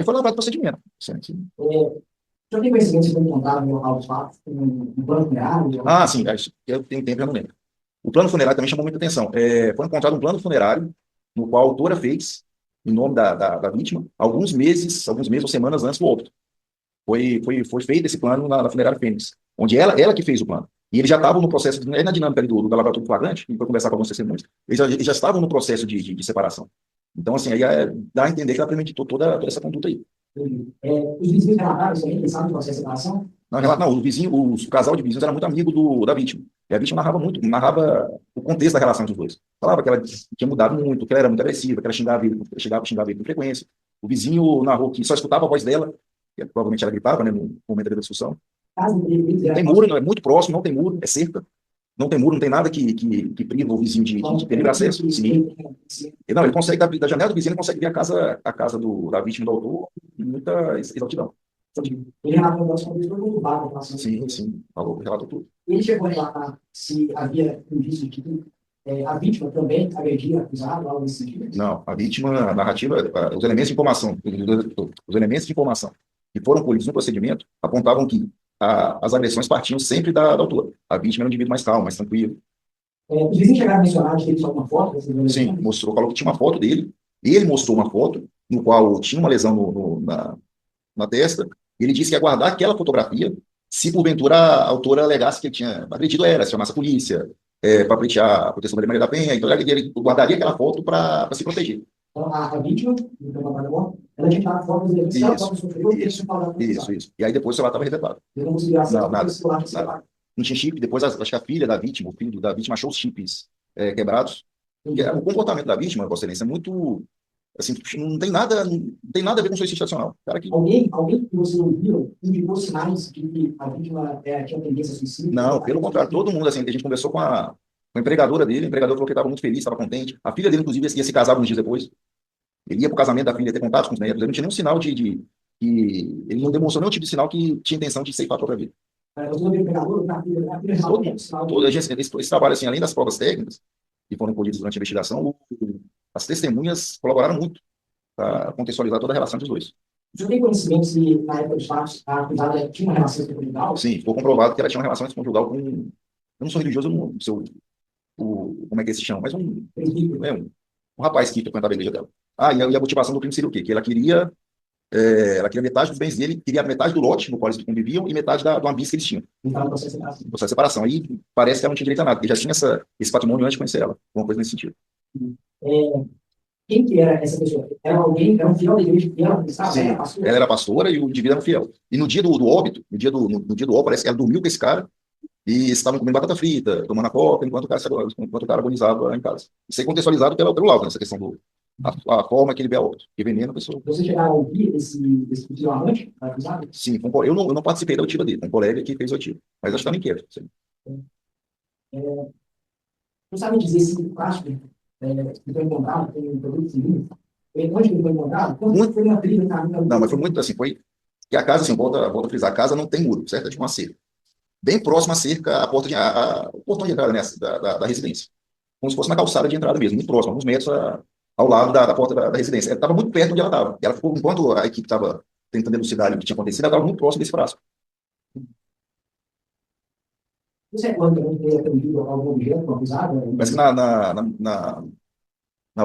foi lavado o procedimento. Assim. O senhor tem conhecimento se foi encontrado no local dos fatos, um plano funerário? Ah, sim, isso, eu tenho tempo, eu não lembro. O plano funerário também chamou muita atenção. Foi encontrado um plano funerário no qual a autora fez, em nome da vítima, alguns meses ou semanas antes do óbito. Foi feito esse plano na funerária Fênix, onde ela que fez o plano. E eles já estavam no processo, na dinâmica ali do laboratório flagrante, e foi conversar com alguns testemunhos, eles já estavam no processo de separação. Então, assim, aí dá a entender que ela premeditou toda essa conduta aí. Os vizinhos relataram isso aí, eles sabem do processo de separação? Não, o casal de vizinhos era muito amigo da vítima. E a vítima narrava o contexto da relação dos dois. Falava que ela tinha mudado muito, que ela era muito agressiva, que ela chegava a xingar ele com frequência. O vizinho narrou que só escutava a voz dela, que provavelmente ela gritava, né, no momento da discussão. Caso deles, Não tem muro, não, é muito próximo, não tem muro, é cerca. Não tem muro, não tem nada que priva o vizinho de ter livre acesso. Sim. Não, ele consegue, da janela do vizinho, ele consegue ver a casa da vítima do autor com muita exatidão. ele relatou o nosso contexto foi conturbado em relação a isso. Sim, falou, relatou tudo. Ele chegou a relatar se havia indício de que a vítima também agredia acusado, algo nesse sentido? Não, a vítima, a narrativa, os elementos de informação, que foram colhidos no procedimento apontavam que as agressões partiam sempre da autora. A vítima era um indivíduo mais calmo, mais tranquilo. Os vizinhos chegaram a mencionar de ter visto alguma foto? Sim, falou que tinha uma foto dele. Ele mostrou uma foto no qual tinha uma lesão na testa. Ele disse que ia guardar aquela fotografia se porventura a autora alegasse que ele tinha agredido ela, se chamasse a polícia, para pleitear a proteção da Maria da Penha. Então ele guardaria aquela foto para se proteger. Então, a vítima, ela tinha tirado fotos dele, se ela foto sofreu, isso. E aí depois o celular estava resetado. Ele não conseguiu acesso Não, nada, ao celular. Não tinha chip. Depois, acho que a filha da vítima, o filho da vítima, achou os chips quebrados. E, o comportamento da vítima, Vossa Excelência, é muito. Assim, não tem nada a ver com suicídio tradicional. Cara que... Alguém que você não viu indicou sinais de que a vítima tinha tendência a suicídio? Não, pelo contrário, todo mundo, assim, a gente conversou com a empregadora dele, a empregadora falou que estava muito feliz, estava contente. A filha dele, inclusive, ia se casar alguns dias depois. Ele ia para o casamento da filha, ter contato com os netos. Ele não tinha nenhum sinal que ele não demonstrou nenhum tipo de sinal que tinha intenção de ceifar a própria vida. Esse trabalho, assim, além das provas técnicas que foram colhidas durante a investigação, as testemunhas colaboraram muito para contextualizar toda a relação dos dois. O senhor tem conhecimento se, na época dos fatos, a acusada tinha uma relação extraconjugal? Sim, ficou comprovado que ela tinha uma relação extraconjugal com... Eu não sou religioso, não, como é que eles se chama? Mas um rapaz que frequentava a igreja dela. E a motivação do crime seria o quê? Que ela queria metade dos bens dele, queria metade do lote no qual eles conviviam e metade do ambis que eles tinham. Então, no processo de separação. No processo de separação. Aí parece que ela não tinha direito a nada, porque já tinha esse patrimônio antes de conhecer ela. Alguma coisa nesse sentido. Quem que era essa pessoa? Era um fiel da igreja que ela estava? Sim, ela era pastora e o indivíduo era um fiel. E no dia do óbito, no dia do óbito, parece que ela dormiu com esse cara e eles estavam comendo batata frita, tomando a coca, enquanto o cara agonizava em casa. Isso é contextualizado pelo Laudo, nessa questão a forma que ele vê a óbito, que venena a pessoa. Você chegaram a ouvir esse possível amante acusado? Sim, eu não participei da oitiva dele, um colega que fez a oitiva, mas acho que estava inquieto. Não sabe dizer se o plástico que foi encontrado tem um produto civil? Onde ele foi encontrado? Quando foi uma trilha no caminho? Não, mas foi muito assim, foi que a casa, assim, volta a frisar, a casa não tem muro, certo? É de uma cerca. Bem próxima à cerca, o portão de entrada, né, da residência. Como se fosse uma calçada de entrada mesmo, muito próximo, alguns metros ao lado da porta da residência. Ela estava muito perto onde ela estava. Ela ficou, enquanto a equipe estava tentando elucidar o que tinha acontecido, ela estava muito próxima desse frasco. Você quando também foi apreendido algum objeto acusado? Mas que na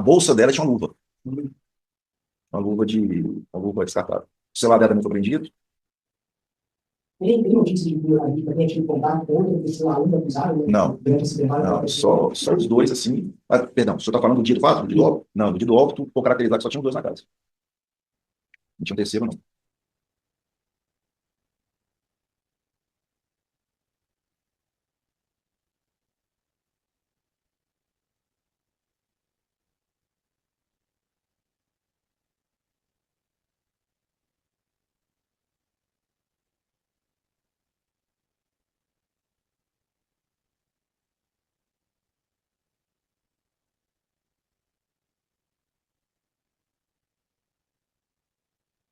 bolsa dela tinha uma luva. Uma luva descartável. O celular dela também foi prendido. Tem notícia de que a vítima tenha tido contato com outra pessoa além do acusado? Não, durante esse trabalho? não, só os dois, assim. Perdão, o senhor está falando do dia do fato? Do dia do óbito? Não, do dia do óbito, por caracterizar que só tinham dois na casa. Não tinha um terceiro, não.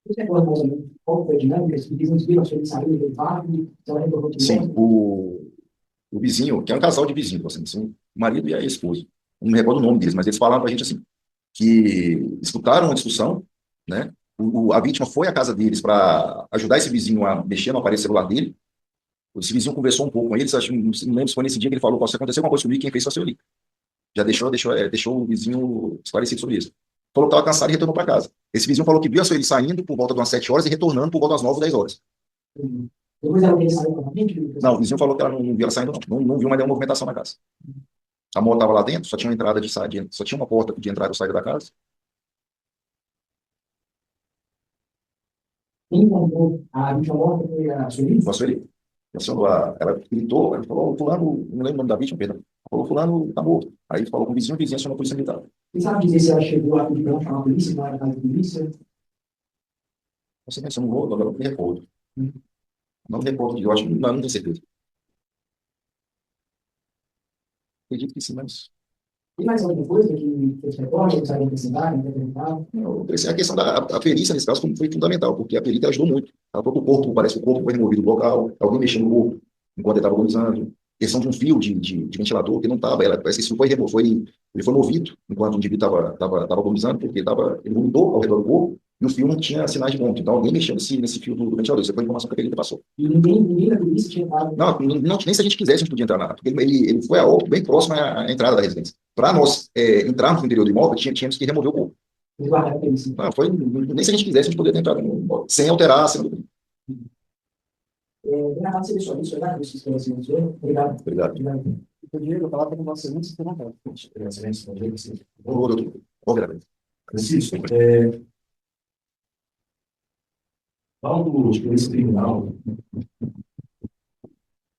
Você recorda mais ou menos qual foi a dinâmica? Os vizinhos viram a sua saída do fato, e ela retornou de Sim, novo? o vizinho, que é um casal de vizinhos, assim, são o marido e a esposa. Não me recordo o nome deles, mas eles falaram pra gente assim, que escutaram uma discussão, né? A vítima foi à casa deles para ajudar esse vizinho a mexer no aparelho celular dele. Esse vizinho conversou um pouco com eles, acho, não lembro se foi nesse dia que ele falou, se acontecer alguma coisa comigo, quem fez foi o seu ali. Já deixou o vizinho esclarecido sobre isso. Falou que estava cansado e retornou para casa. Esse vizinho falou que viu a Sueli saindo por volta de umas 7 horas e retornando por volta das 9, 10 horas. Depois ela veio sair com a gente? Não, o vizinho falou que ela não viu ela saindo, não viu mais nenhuma movimentação na casa. A moto estava lá dentro, só tinha uma entrada de saída, só tinha uma porta de entrada e saída da casa. Quem encontrou a vítima morta foi a Sueli? Foi a Sueli. Ela gritou, ela falou, fulano, não lembro o nome da vítima, perdão. Falou, fulano tá morto. Aí falou com o vizinho acionou a polícia militar. Você sabe dizer se ela chegou a pedir para chamar a polícia, não era a casa da polícia? Você pensa no rolo, agora eu não me recordo. Não me recordo, eu acho que não tenho certeza. Acredito que sim, mas Tem mais alguma coisa que você recorda, que você vai acrescentar, que quer perguntar? não, a questão a perícia, nesse caso, foi fundamental, porque a perícia ajudou muito. Ela falou que o corpo, parece que o corpo foi removido do local, alguém mexeu no corpo enquanto ele estava agonizando. Questão de um fio de ventilador que não estava, parece que esse fio ele foi movido enquanto o indivíduo estava agonizando, porque ele vomitou ao redor do corpo e o fio não tinha sinais de vômito. Então alguém mexeu nesse fio do ventilador. Isso foi a informação que a perícia passou. E ninguém da polícia tinha entrado. Não, nem se a gente quisesse, a gente podia entrar na. Porque ele foi a óbito bem próximo à entrada da residência. Para nós entrarmos no interior do imóvel, tínhamos que remover o corpo. Eles guardaram a polícia. Não, nem se a gente quisesse, a gente poderia ter entrado no imóvel, sem alterar, sem. Renato, você deixou isso, né? Isso que você mencionou. Obrigado. Obrigado. Obrigado. Eu digo, eu falava com você antes de perguntar. Francisco, falando de polícia criminal,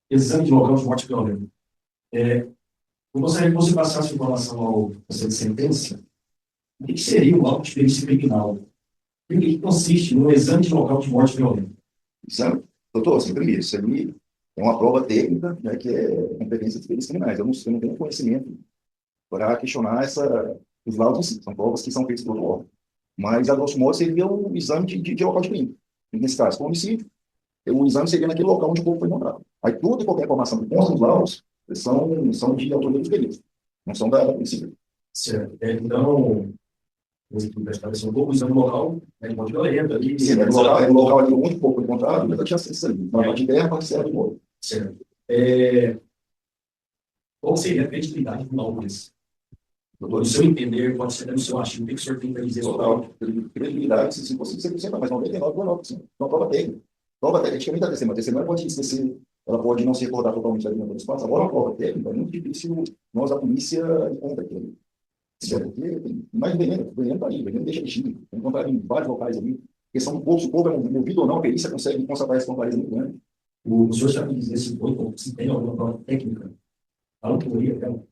exame de local de morte violenta. Eu gostaria que você passasse informação ao processo de sentença. O que seria o laudo de perícia criminal? Em que consiste no exame de local de morte violenta? Exame. Doutor, assim, primeiro, isso aí é uma prova técnica, né, que é competência de perícias criminais. Eu não tenho conhecimento para questionar os laudos em si. São provas que são feitas por outro órgão. Mas, a grosso modo, seria o exame de local de crime. Nesse caso, com homicídio, o exame seria naquele local onde o corpo foi encontrado. Aí, toda e qualquer informação que consta nos laudos são de autoria dos peritos, não são da polícia. Certo. Então, um pouco usando o local, né, de morte violenta. Ali, sim, é o local ali onde o corpo foi encontrado, mas eu tinha acesso ali. Na parte de terra, a parte de de morto. Certo. Qual seria a credibilidade do laudo desse? No seu entender, pode ser no seu achismo, o que o senhor tem para dizer sobre o laudo? Credibilidade, se fosse 100%, mas 99,9%. Uma prova técnica. Prova técnica é muita testemunha. A testemunha pode esquecer, ela pode não se recordar totalmente da vida do espaço. Agora, a prova técnica é muito difícil nós, a polícia, encontrar aquilo. Porque mais veneno está aí, veneno deixa de tem encontrar em vários locais ali. Questão do corpo, se o corpo é movido ou não, a perícia consegue constatar isso com clareza muito grande. O senhor sabe dizer se tem alguma prova técnica? A autoria dela?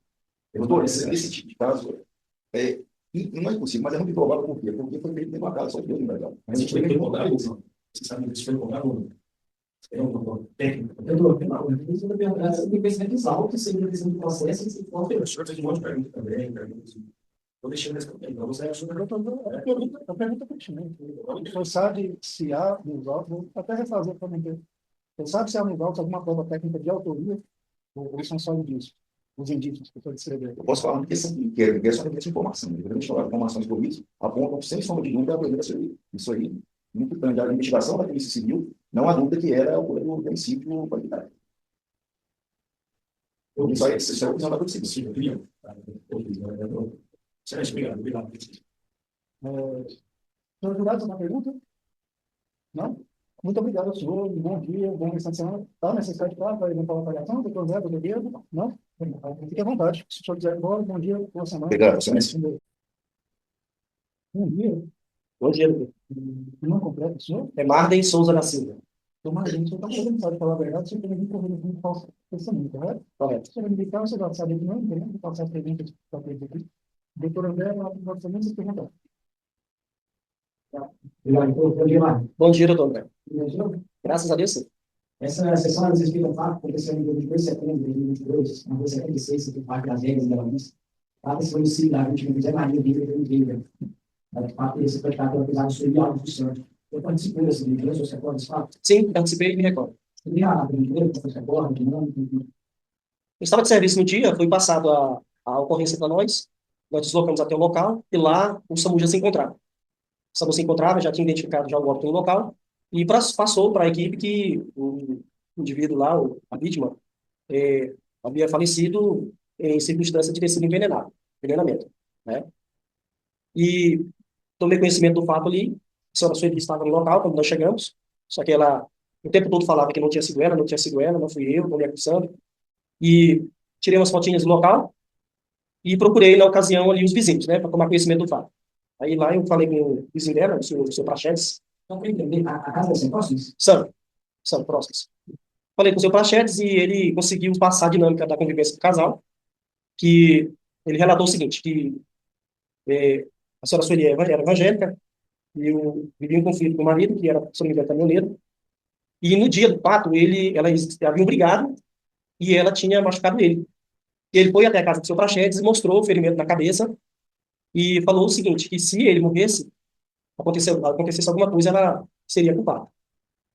Doutor, esse tipo de caso não é impossível, mas é muito improvável. Por quê? Porque foi feito uma casa, só Deus não legal. Mas a gente tem que recordar isso. Você sabe que isso foi recordado? É uma prova técnica. Eu estou perguntando, isso tem conhecimentos altos, sem questão do processo, e sem O senhor fez um monte de perguntas também, Estou deixando responder. Então, você acha que A pergunta é pertinente. Você sabe se há nos autos, vou até refazer para não ter. Você sabe se há nos autos alguma prova técnica de autoria, ou eles são só indícios? Os indícios que eu estou descrevendo. Eu posso falar que essa informação. Diferente de informações que eu vi, apontam sem sombra de dúvida a autoria da Sueli. Isso aí, muito grande. A investigação da Polícia Civil, não há dúvida que era o homicídio qualificado. Isso é a opinião da Polícia Civil. Excelente, obrigado. Senhor jurado, uma pergunta? Não? Muito obrigado ao senhor, bom dia, bom restante de semana. Está necessidade para levantar uma avaliação, doutor Zé, doutor Pedro? Não? Fique à vontade. Se o senhor quiser ir embora, bom dia, boa semana. Obrigado, excelência. Bom dia. Bom dia, doutor. Não completo, o senhor? É Marden Souza da Silva. Tomara, o senhor está podendo falar a verdade, o senhor tem que correr com falso pensamento, correto? Correto. O senhor militar, você vai saber que não, né? Vou passar as perguntas para ele aqui. Doutor André, nós também se perguntar. Obrigado. Bom dia, Marcos. Bom dia, doutor André. Imagina, Graças a Deus, sim. essa sessão a respeito do fato aconteceu em 22 de setembro de 2022, na rua 76, aqui no Parque das Vegas, em Bela Vista. Trata-se do homicídio da vítima José Maria Vieira de Oliveira. De fato, esse praticado pela pesada de Sueli Alves dos Santos. Eu participei dessa brincadeira, você recorda desse fato? Sim, participei e me recordo. Você tem a brincadeira, você recorda, que não? Eu estava de serviço no dia, foi passado a ocorrência para nós deslocamos até o local, e lá o SAMU já se encontrava. O SAMU se encontrava, já tinha identificado já o óbito no local, e passou para a equipe que o indivíduo lá, a vítima, eh, havia falecido em circunstância de ter sido envenenado, envenenamento, né? E tomei conhecimento do fato ali, a senhora Sueli estava no local quando nós chegamos, só que ela o tempo todo falava que não tinha sido ela, não tinha sido ela, não fui eu, estou me acusando, e tirei umas fotinhas do local e procurei, na ocasião, ali os vizinhos, né, para tomar conhecimento do fato. Aí lá eu falei com o vizinho dela, o senhor Prachedes, Então, para entender, a casa dessa próximos? são próximos. Falei com o senhor Prachedes e ele conseguiu passar a dinâmica da convivência do casal, que ele relatou o seguinte, que a senhora Sueli era evangélica, e eu vivia um conflito com o marido, que era, se não me engano, caminhoneiro, e no dia do fato, elas haviam brigado e ela tinha machucado ele. Ele foi até a casa do seu Praxedes e mostrou o ferimento na cabeça e falou o seguinte, que se ele morresse, acontecesse alguma coisa, ela seria culpada.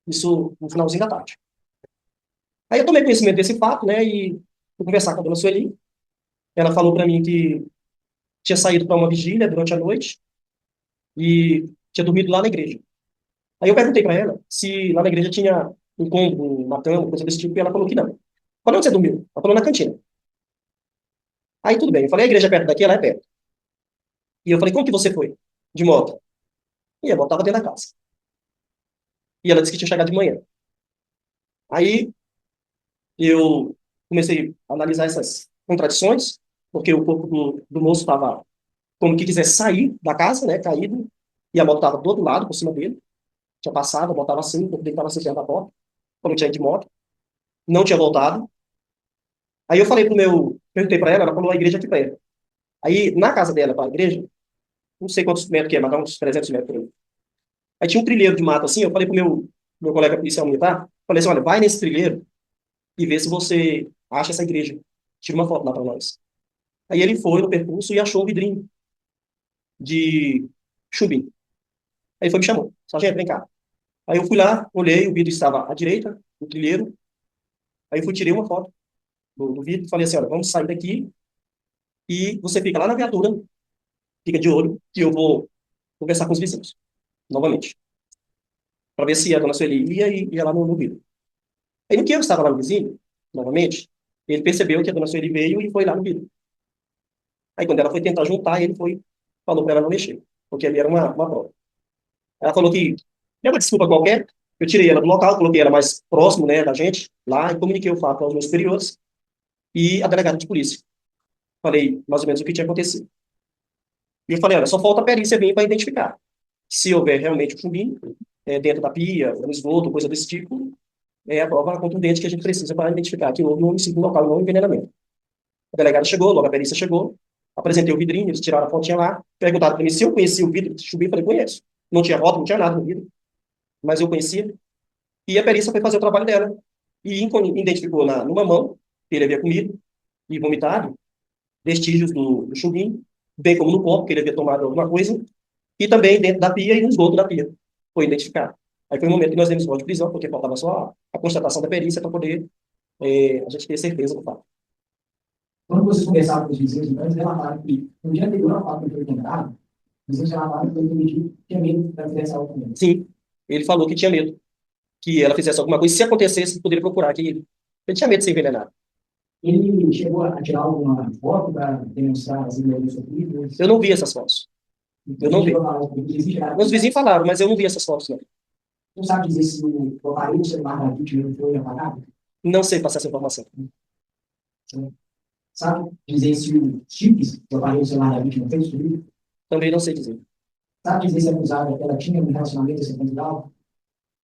Isso no finalzinho da tarde. Aí eu tomei conhecimento desse fato, né, e fui conversar com a dona Sueli. Ela falou para mim que tinha saído para uma vigília durante a noite e tinha dormido lá na igreja. Aí eu perguntei para ela se lá na igreja tinha um cômodo, uma cama, coisa desse tipo, e ela falou que não. Falei, onde você dormiu? Ela falou, na cantina. Aí tudo bem. Eu falei, a igreja é perto daqui? Ela é perto. E eu falei, como que você foi? De moto. E a moto estava dentro da casa. E ela disse que tinha chegado de manhã. Aí eu comecei a analisar essas contradições, porque o corpo do moço estava como que quisesse sair da casa, né, caído, e a moto estava do outro lado, por cima dele. Tinha passado, a moto estava assim, o corpo dele estava assim, perto da porta, como tinha ido de moto. Não tinha voltado. Aí eu falei perguntei para ela falou a igreja aqui perto. Aí, na casa dela, para a igreja, não sei quantos metros que é, mas dá uns 300 metros por aí. Aí tinha um trilheiro de mato assim, eu falei pro meu colega policial militar, falei assim, olha, vai nesse trilheiro e vê se você acha essa igreja. Tira uma foto lá para nós. Aí ele foi no percurso e achou um vidrinho de chumbo. Aí foi me chamou. Sargento, vem cá. Aí eu fui lá, olhei, o vidro estava à direita, no trilheiro. Aí eu fui, tirei uma foto do vidro e falei assim, olha, vamos sair daqui e você fica lá na viatura, fica de olho, que eu vou conversar com os vizinhos, novamente, para ver se a dona Sueli ia lá no vidro. Aí no que eu estava lá no vizinho, novamente, ele percebeu que a dona Sueli veio e foi lá no vidro. Aí quando ela foi tentar juntar, ele falou para ela não mexer, porque ali era uma prova. Ela falou que, é uma desculpa qualquer, eu tirei ela do local, coloquei ela mais próximo, né, da gente, lá, e comuniquei o fato aos meus superiores e a delegada de polícia. Falei mais ou menos o que tinha acontecido. E eu falei, olha, só falta a perícia vir para identificar. Se houver realmente o chumbinho, dentro da pia, no esgoto, coisa desse tipo, é a prova contundente que a gente precisa para identificar que houve um homicídio no local, não um envenenamento. A delegada chegou, logo a perícia chegou, apresentei o vidrinho, eles tiraram a fotinha lá, perguntaram para mim se eu conhecia o vidro de chumbinho, eu falei, conheço. Não tinha rótulo, não tinha nada no vidro, mas eu conhecia. E a perícia foi fazer o trabalho dela. E identificou numa mão, que ele havia comido e vomitado, vestígios do chumbinho, bem como no copo, que ele havia tomado alguma coisa, e também dentro da pia e no esgoto da pia. Foi identificado. Aí foi o momento que nós demos voz de prisão, porque faltava só a constatação da perícia para poder a gente ter certeza do fato. Quando vocês conversaram com os vizinhos, então, eles relataram que no dia anterior ao fato que foi encontrado, os vizinhos relataram que ele tinha medo da criança algo também. Sim, ele falou que tinha medo que ela fizesse alguma coisa. Se acontecesse, poderia procurar que ele tinha medo de ser envenenado. Ele chegou a tirar alguma foto para demonstrar as imagens sofridas? Eu não vi essas fotos. Eu não vi. Meus vizinhos falaram, mas eu não vi essas fotos, não. Não sabe dizer se o aparelho celular da vítima foi apagado? Não sei passar essa informação. Sabe dizer se o chips do aparelho celular da vítima foi destruído? Também não sei dizer. Sabe dizer se a acusada ela tinha um relacionamento sentimental?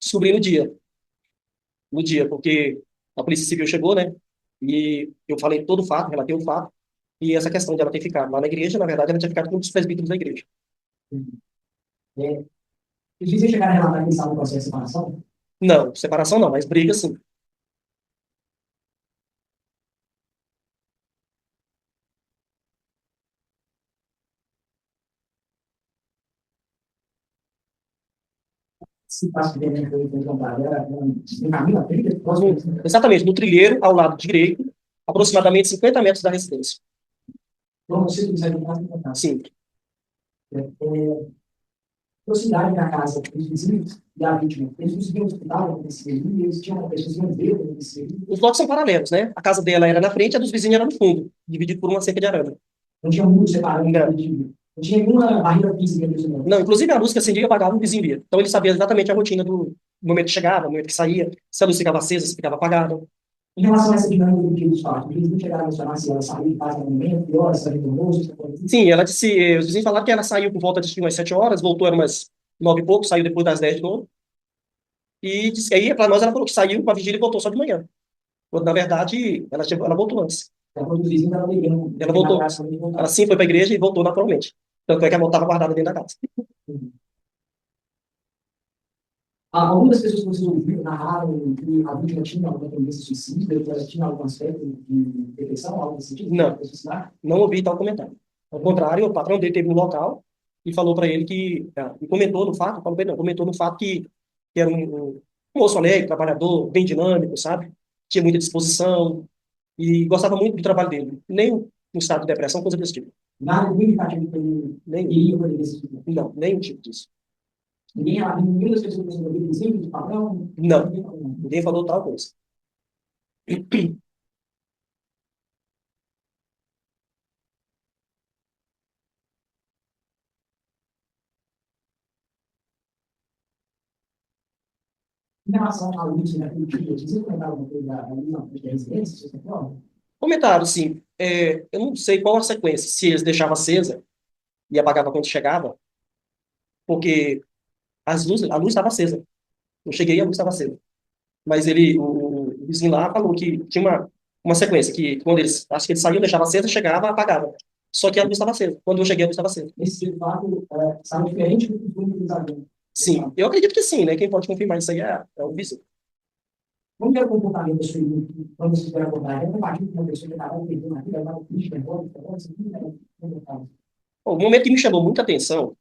Descobri no dia, porque a Polícia Civil chegou, né? E eu falei todo o fato, relatei o fato, e essa questão de ela ter ficado lá na igreja, na verdade, ela tinha ficado com um dos presbíteros da igreja. É, os vizinhos chegaram a relatar que eles estavam no processo de separação? Não, separação não, mas briga sim. Esse espaço de veneno foi encontrado era um caminho à trilha, próximo, Exatamente, no trilheiro, ao lado direito, aproximadamente 50 metros da residência. então você quiser encontrar. Sim. Proximidade da casa dos vizinhos e a vítima, eles conseguiam escutar nesse período, eles tinham pessoas que iam ver nesse período, Os lotes são paralelos, né? A casa dela era na frente, a dos vizinhos era no fundo, dividido por uma cerca de arame. não tinha um muro separando, Não. não tinha nenhuma barreira física entre os irmãos. Não, inclusive a luz que acendia e apagava, o vizinho via. Então ele sabia exatamente a rotina do momento que chegava, do momento que saía, se a luz ficava acesa, se ficava apagada. Em relação a essa dinâmica do dia dos fatos, eles não chegaram a mencionar se ela saiu de casa no momento, que horas, se ela retornou, se ela Sim, ela disse, os vizinhos falaram que ela saiu por volta de umas 7 horas, voltou era umas 9 e pouco, saiu depois das 10 de novo. E disse que aí, para nós, ela falou que saiu com a vigília e voltou só de manhã. Quando, na verdade, ela voltou antes. os vizinhos estavam ligando. Ela voltou. Ela sim foi para a igreja e voltou naturalmente. Tanto é que a moto estava guardada dentro da casa. Algumas pessoas que vocês ouviram narraram que a vítima tinha alguma tendência suicida, que ela tinha algum aspecto de depressão, algo desse tipo? Não. Não ouvi tal comentário. Ao contrário, o patrão dele teve no local e falou para ele que, e comentou no fato, falou, não, comentou no fato que era um moço alegre, trabalhador, bem dinâmico, sabe? Tinha muita disposição e gostava muito do trabalho dele. Nem um estado de depressão, coisa desse tipo. Nada de indicativo que ele iria poder desse tipo. Não, nenhum tipo disso. Ninguém das pessoas que ouviram vizinho, de padrão? Não, ninguém falou tal coisa. Em relação à luz, né, vocês comentaram alguma coisa da luz da residência, vocês concordam? Comentaram, sim. Eu não sei qual a sequência, se eles deixavam acesa e apagava quando chegava, porque a luz estava acesa. Eu cheguei e a luz estava acesa. Mas o vizinho lá falou que tinha uma sequência, que quando eles, acho que eles saíam, deixava acesa, chegava, apagava. Só que a luz estava acesa. Quando eu cheguei, a luz estava acesa. Esse fato sabe diferente do que foi utilizado. Sim, eu acredito que sim, né? Quem pode confirmar isso aí é o vizinho. Como é o comportamento da sua irmã quando você vai acordar? É compatível com uma pessoa que estava perdendo a vida, estava triste, nervosa, Bom, o momento que me chamou muita atenção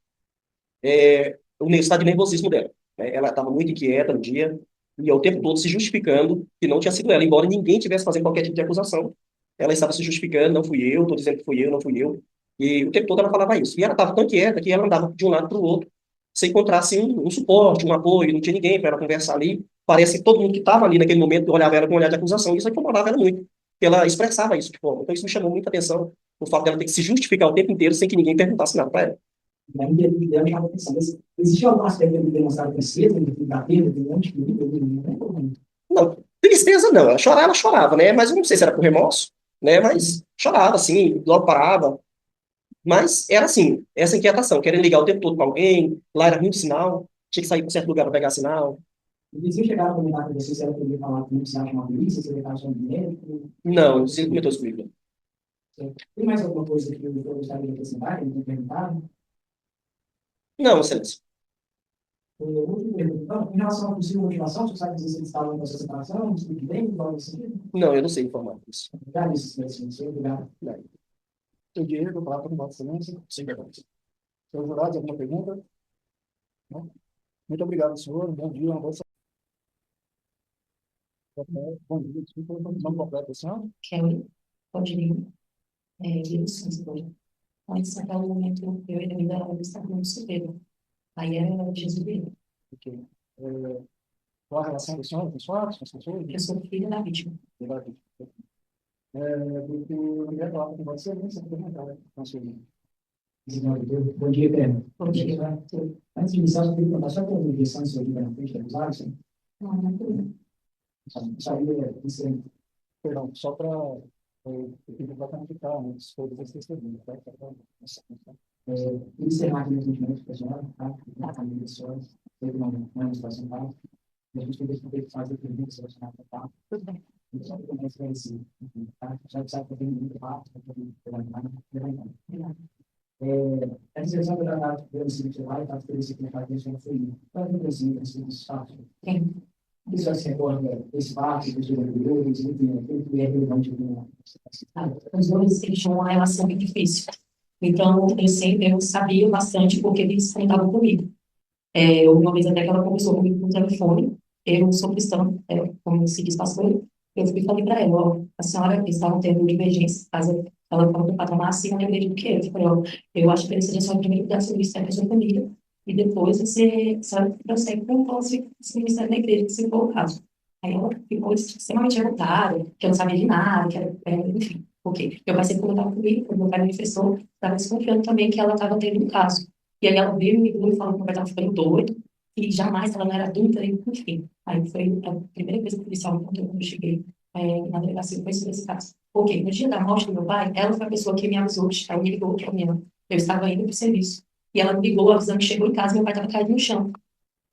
é o estado de nervosismo dela, né? Ela estava muito inquieta no dia e ao tempo todo se justificando que não tinha sido ela, embora ninguém tivesse fazendo qualquer tipo de acusação. Ela estava se justificando, não fui eu, estou dizendo que fui eu, não fui eu. E o tempo todo ela falava isso. E ela estava tão quieta que ela andava de um lado para o outro, sem encontrar assim, um suporte, um apoio, não tinha ninguém para ela conversar ali. Parece que todo mundo que estava ali naquele momento olhava ela com um olhar de acusação, e isso incomodava ela muito, porque ela expressava isso de forma. Então isso me chamou muita atenção, o fato dela ter que se justificar o tempo inteiro sem que ninguém perguntasse nada para ela. Na minha vida, eu estava pensando, existe algum aspecto de demonstrar tristeza, de bater, de antes de Não, tristeza não. Ela chorava, né? Mas eu não sei se era por remorso, né? Mas chorava, assim, logo parava. Mas era assim, essa inquietação, querendo ligar o tempo todo para alguém, lá era muito sinal, tinha que sair para certo lugar para pegar sinal. E se eu chegar a comentar com você, se ela poderia falar como você acha uma polícia, se ele está achando médico? Não, você não comentou isso comigo. Tem mais alguma coisa que eu gostaria de acrescentar, que eu não tenho perguntado? Não, excelência. Outra pergunta, então, em relação à possível motivação, você sabe dizer se eles estavam nessa separação, se tudo bem, algo assim? Não, eu não sei informar isso. Obrigado, senhor. Obrigado. Seu Diego, palavra para Vossa Excelência. Sem perguntas. Senhor jurado, alguma pergunta? Não? Muito obrigado, senhor. Bom dia, uma boa saúde. Bom dia, desculpa, não nome completo, senhor? Kelly, Rodrigo, Santos. Antes, naquele momento, eu ainda estava muito solteiro. Aí era Jesus. Ok. Qual a relação do senhor com os fatos, com as pessoas? Eu sou filha da vítima. Do que eu queria falar com você, nem se perguntar com a sua irmã. Bom dia, Pedro. Bom dia. Antes de iniciar, eu queria perguntar só para a objeção de sua vida na frente da acusada, Não, não é tudo. Perdão, só para eu queria clarificar antes, todas as testemunhas, tá? Encerrar aqui mesmo de pessoal, tá? A família só, teve uma situação tal. A gente tem que fazer perguntas relacionadas a tal. Tudo bem. Só para começar esse, tá? Já sabe que eu tenho muito rápido, para poder levantar. A decisão da homicídio que vai, está oferecida na cabeça da família. Qual é o princípio desse fato? Sim. Isso já se recorda desse fato, dos jogadores, enfim, aquilo que é relevante Os dois eles tinham uma relação muito difícil. Então, eu sabia bastante porque eles contavam comigo. Houve uma vez até que ela conversou comigo no telefone, eu sou cristã, como se diz pastor, eu fui e falei para ela, ó, a senhora, eles estavam tendo divergência, caso ela falou que o patamar acima da igreja do que eu falei, ó, eu acho que ele seja só o primeiro lugar sobre isso, é a sua família, e depois você sabe que prossegue com o esse ministério da igreja, se for o caso. Aí ela ficou extremamente revoltada, que eu não sabia de nada, que era, enfim, ok. Meu pai sempre comentava comigo, quando meu pai manifestou, estava desconfiando também que ela estava tendo um caso. E aí ela veio e me falou que meu pai estava ficando doido, e jamais ela não era adulta, e, enfim. Aí foi a primeira vez que o policial me contou quando eu cheguei na delegacia, foi sobre esse caso. Ok, no dia da morte do meu pai, ela foi a pessoa que me avisou, ela me ligou para mim, eu estava indo para o serviço. E ela me ligou avisando que chegou em casa e meu pai estava caído no chão.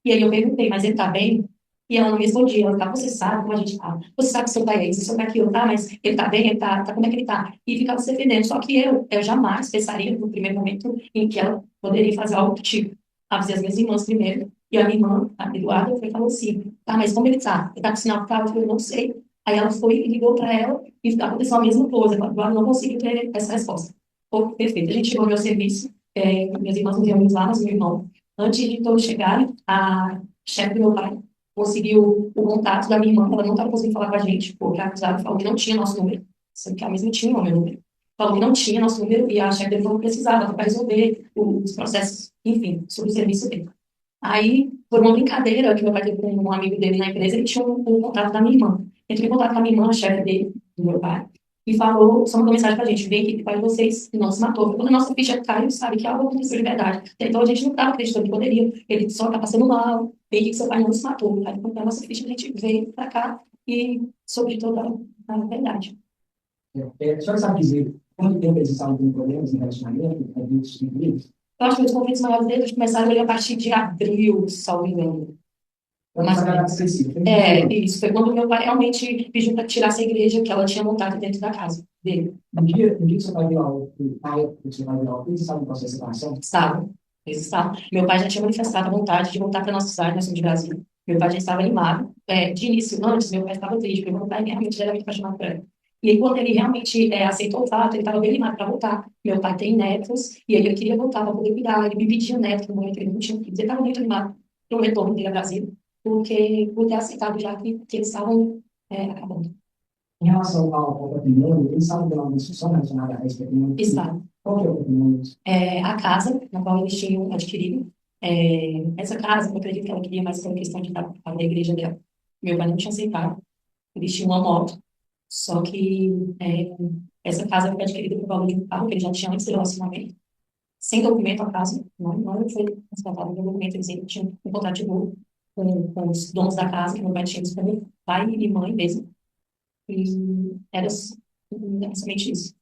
E aí eu perguntei, mas ele tá bem? E ela não me respondia. Ela tá, você sabe como a gente tá? Você sabe que seu pai é isso, seu pai é aquilo, tá? Mas ele tá bem, ele tá, como é que ele tá? E ficava se defendendo. Só que eu jamais pensaria no primeiro momento em que ela poderia fazer algo do tipo. Avisei as minhas irmãs primeiro. E a minha irmã, a Eduarda, foi e falou assim, tá, mas como ele tá? Ele tá com sinal vital? Eu falei, não sei. Aí ela foi e ligou para ela e aconteceu a mesma coisa. Eduardo não conseguiu ter essa resposta. Pô, perfeito. A gente chegou no meu serviço, minhas irmãs nos reunimos lá, mas meu irmão. Antes de todos chegarem, a chefe do meu pai conseguiu o contato da minha irmã, ela não estava conseguindo falar com a gente, porque a acusada falou que não tinha nosso número, sendo que a mesma tinha o meu número. Falou que não tinha nosso número e a chefe dele falou que precisava para resolver os processos, enfim, sobre o serviço dele. Aí, por uma brincadeira que meu pai teve com um amigo dele na empresa, ele tinha um contato da minha irmã. Entrou em contato com a minha irmã, a chefe dele, do meu pai, e falou, só mandou mensagem pra gente, vem aqui que o pai de vocês não se matou. Quando a nossa ficha caiu, sabe que algo aconteceu de verdade. Então a gente não estava acreditando que poderia. Ele só tá passando mal, vem aqui que seu pai não se matou. Aí quando a nossa ficha, a gente veio pra cá e sobre toda a verdade. A senhora sabe dizer quanto tempo eles estavam com problemas em relacionamento, adultos e filhos? Eu acho que os conflitos maiores deles começaram ali a partir de abril, salvo engano. Mas a específica. Isso. Foi quando meu pai realmente pediu para tirar essa igreja que ela tinha montado dentro da casa dele. No dia que seu pai viu algo, a época que seu pai viu algo, eles estavam em processo de separação? Estavam. Eles estavam. Meu pai já tinha manifestado a vontade de voltar para a nossa cidade, nós somos de Brasília. Meu pai já estava animado. De início, antes, meu pai estava triste, porque meu pai realmente era muito apaixonado por ela. E aí, quando ele realmente aceitou o fato, ele estava bem animado para voltar. Meu pai tem netos, e aí ele queria voltar para poder cuidar. Ele me pedia neto no momento que ele não tinha filhos. Ele estava muito animado pelo retorno dele ao Brasil, porque por ter aceitado já que eles estavam acabando. Em relação ao patrimônio, eles estavam tendo alguma discussão relacionada a esse patrimônio? Estava. Qual que é o patrimônio? A casa na qual eles tinham adquirido. Essa casa, eu acredito que ela queria mais pela questão de estar da igreja dela. Meu pai não tinha aceitado. Eles tinham uma moto, só que essa casa foi adquirida por valor de um carro que ele já tinha antes do relacionamento. Sem documento a casa, não foi transportada no documento, eles ainda tinham um contrato de novo com os donos da casa, que meu pai tinha como pai e mãe mesmo. E era somente isso.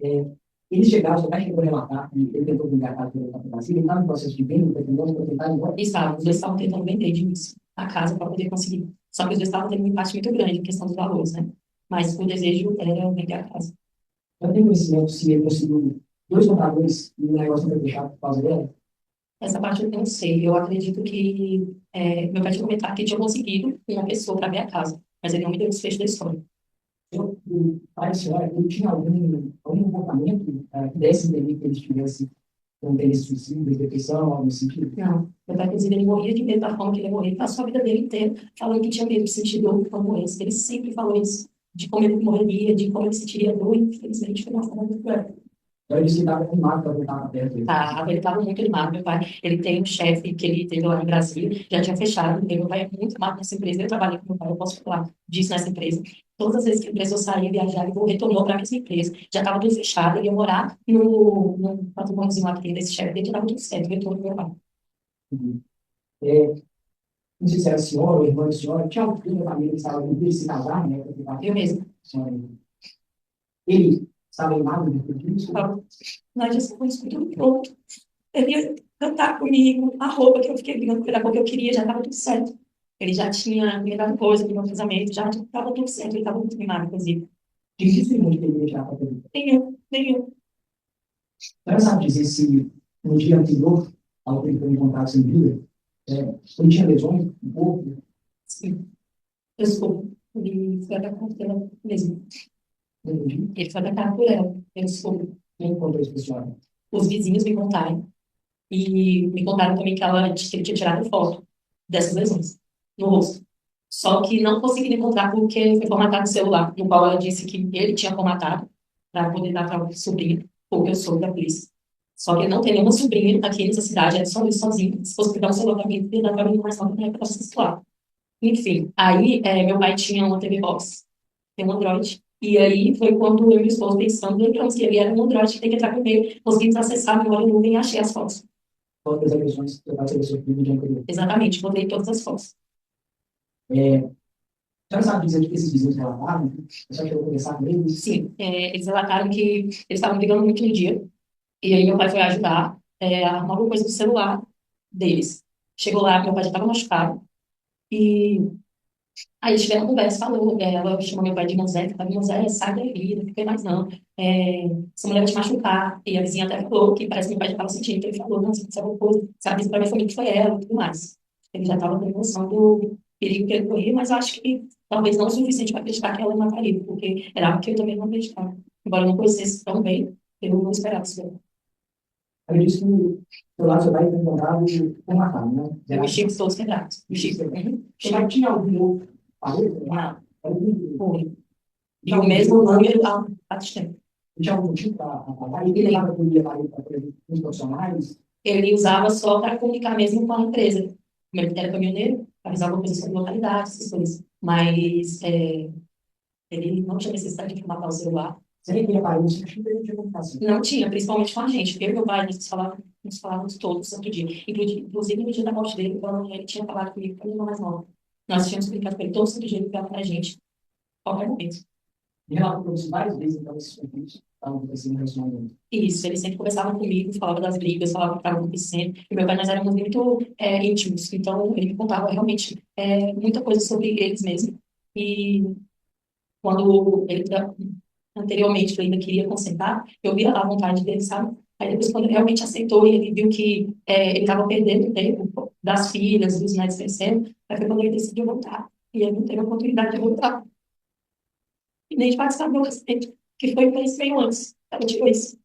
É, eles chegaram, seu pai chegou a relatar que ele tentou vingar a casa pelo Brasil, ele estava no processo de venda do patrimônio para tentar ir embora. Os dois estavam tentando vender de início a casa para poder conseguir. Só que os dois estavam tendo um impacto muito grande em questão dos valores, né? Mas o desejo era vender a casa. Eu tenho conhecimento se ele conseguiu dois compradores e o negócio não foi fechado por causa dela. Essa parte eu não sei. Eu acredito que meu pai tinha comentado que tinha conseguido uma pessoa para ver a casa, mas ele não me deu o desfecho da história. O pai da senhora, ele tinha algum comportamento que desse entender que eles tivessem com tendência suicídio, depressão, algo nesse sentido? Não. Meu pai, inclusive, ele morria de medo da forma que ele morria. Ele passou a vida dele inteira falando que tinha medo de sentir dor como esse. Ele sempre falou isso, de como ele morreria, de como ele sentiria dor, e infelizmente foi uma forma muito cruel. Então, ele disse que estava animado para voltar para perto dele. Ele estava muito animado, meu pai. Ele tem um chefe que ele teve lá em Brasília, já tinha fechado, então meu pai é muito amado nessa empresa. Eu trabalhei com meu pai, eu posso falar disso nessa empresa. Todas as vezes que a empresa eu saía, viajar, ele retornou para essa empresa. Já estava tudo fechado, ele ia morar no patrimôniozinho lá que tem desse chefe dele, já estava tudo certo, retorno do meu pai. Uhum. Não sei se era a senhora ou a irmã da senhora, tinha alguém da família que estava vindo se casar, né? Eu mesmo. Ele estava animado depois disso? Nós já estávamos com tudo pronto. Ele ia cantar comigo, a roupa que eu fiquei brigando pela cor que eu queria, já estava tudo certo. Ele já tinha me dado coisa no meu casamento, já estava tudo certo, ele estava muito animado, inclusive. Dificilmente ele ia tirar para ele. Nem eu. Você sabe dizer se no dia anterior ao que ele foi encontrado sem vida, ele tinha lesões no corpo? Sim. Eu sou. Ele foi atacado por ela mesmo. Ele foi atacado por ela. Eu sou. Quem encontrou isso, senhora? Os vizinhos me contaram E me contaram também que ele tinha tirado foto dessas lesões no rosto. Só que não consegui encontrar porque foi formatado o celular, no qual ela disse que ele tinha formatado para poder dar para o sobrinho, porque eu sou da polícia. Só que ele não tem nenhuma sobrinha aqui nessa cidade, é só ele sozinho. Se fosse pegar um celular para mim, ia dar para mim mais rápido para posso celular. Enfim, aí meu pai tinha uma TV Box, tem um Android. E aí foi quando eu e meu esposo pensando, lembramos que ele era um Android que tem que entrar por e-mail, conseguimos acessar a memória nuvem e achei as fotos. Todas as agressões que vai ser sofrido no dia anterior. Exatamente, botei todas as fotos. Já sabe dizer que esses vizinhos relataram? Você já chegou a conversar com eles? Sim, eles relataram que eles estavam brigando muito no dia. E aí meu pai foi ajudar a arrumar alguma coisa do celular deles. Chegou lá, meu pai já estava machucado. E aí eles tiveram conversa, falou, ela chamou meu pai de Mosé, falou, Mosé, sai daí, não fica mais não. Essa mulher vai te machucar. E a vizinha até falou que parece que meu pai já estava sentindo, que ele falou, não, se acontecer alguma coisa, sabe, para minha família que foi ela e tudo mais. Ele já estava com noção do perigo que ele corria, mas eu acho que talvez não o suficiente para acreditar que ela mataria, porque era algo que eu também não acreditava. Embora eu não conhecesse tão bem, eu não esperava isso dela. Aí disse que o seu lado, seu pai foi encontrado por matar, né? Os chips todos quebrados. Os chips. Uhum. Mas tinha algum outro parede? Não, Era um- foi. E o mesmo número há bastante tempo. Tinha algum motivo para matar? Ele levava por dia para os profissionais? Ele usava só para comunicar mesmo com a empresa. Como ele era caminhoneiro, avisar alguma coisa sobre localidade, essas coisas. Mas ele não tinha necessidade de formatar o celular. Você nem queria parar isso, acho que não tinha comunicação. Não tinha, principalmente com a gente. Eu e meu pai, nos falávamos todos, santo dia. Inclusive, no dia da morte dele, quando ele tinha falado comigo, com a minha irmã mais nova. Nós tínhamos explicado para ele todo santo dia, ele ligava para a gente, a qualquer momento. E relatou para você várias vezes, então, esses conflitos estavam acontecendo no relacionamento. Isso, ele sempre conversava comigo, falava das brigas, falava o que estava acontecendo. E meu pai, nós éramos muito íntimos, então ele me contava realmente muita coisa sobre eles mesmo. E quando ele, anteriormente, eu ainda queria consertar, eu via a vontade dele, sabe? Aí depois, quando ele realmente aceitou e ele viu que ele estava perdendo tempo das filhas, dos netos crescendo, aí foi quando ele decidiu voltar. E ele não teve a oportunidade de voltar. E nem de participar do meu respeito, que foi um mês meio antes. Ela tirou isso.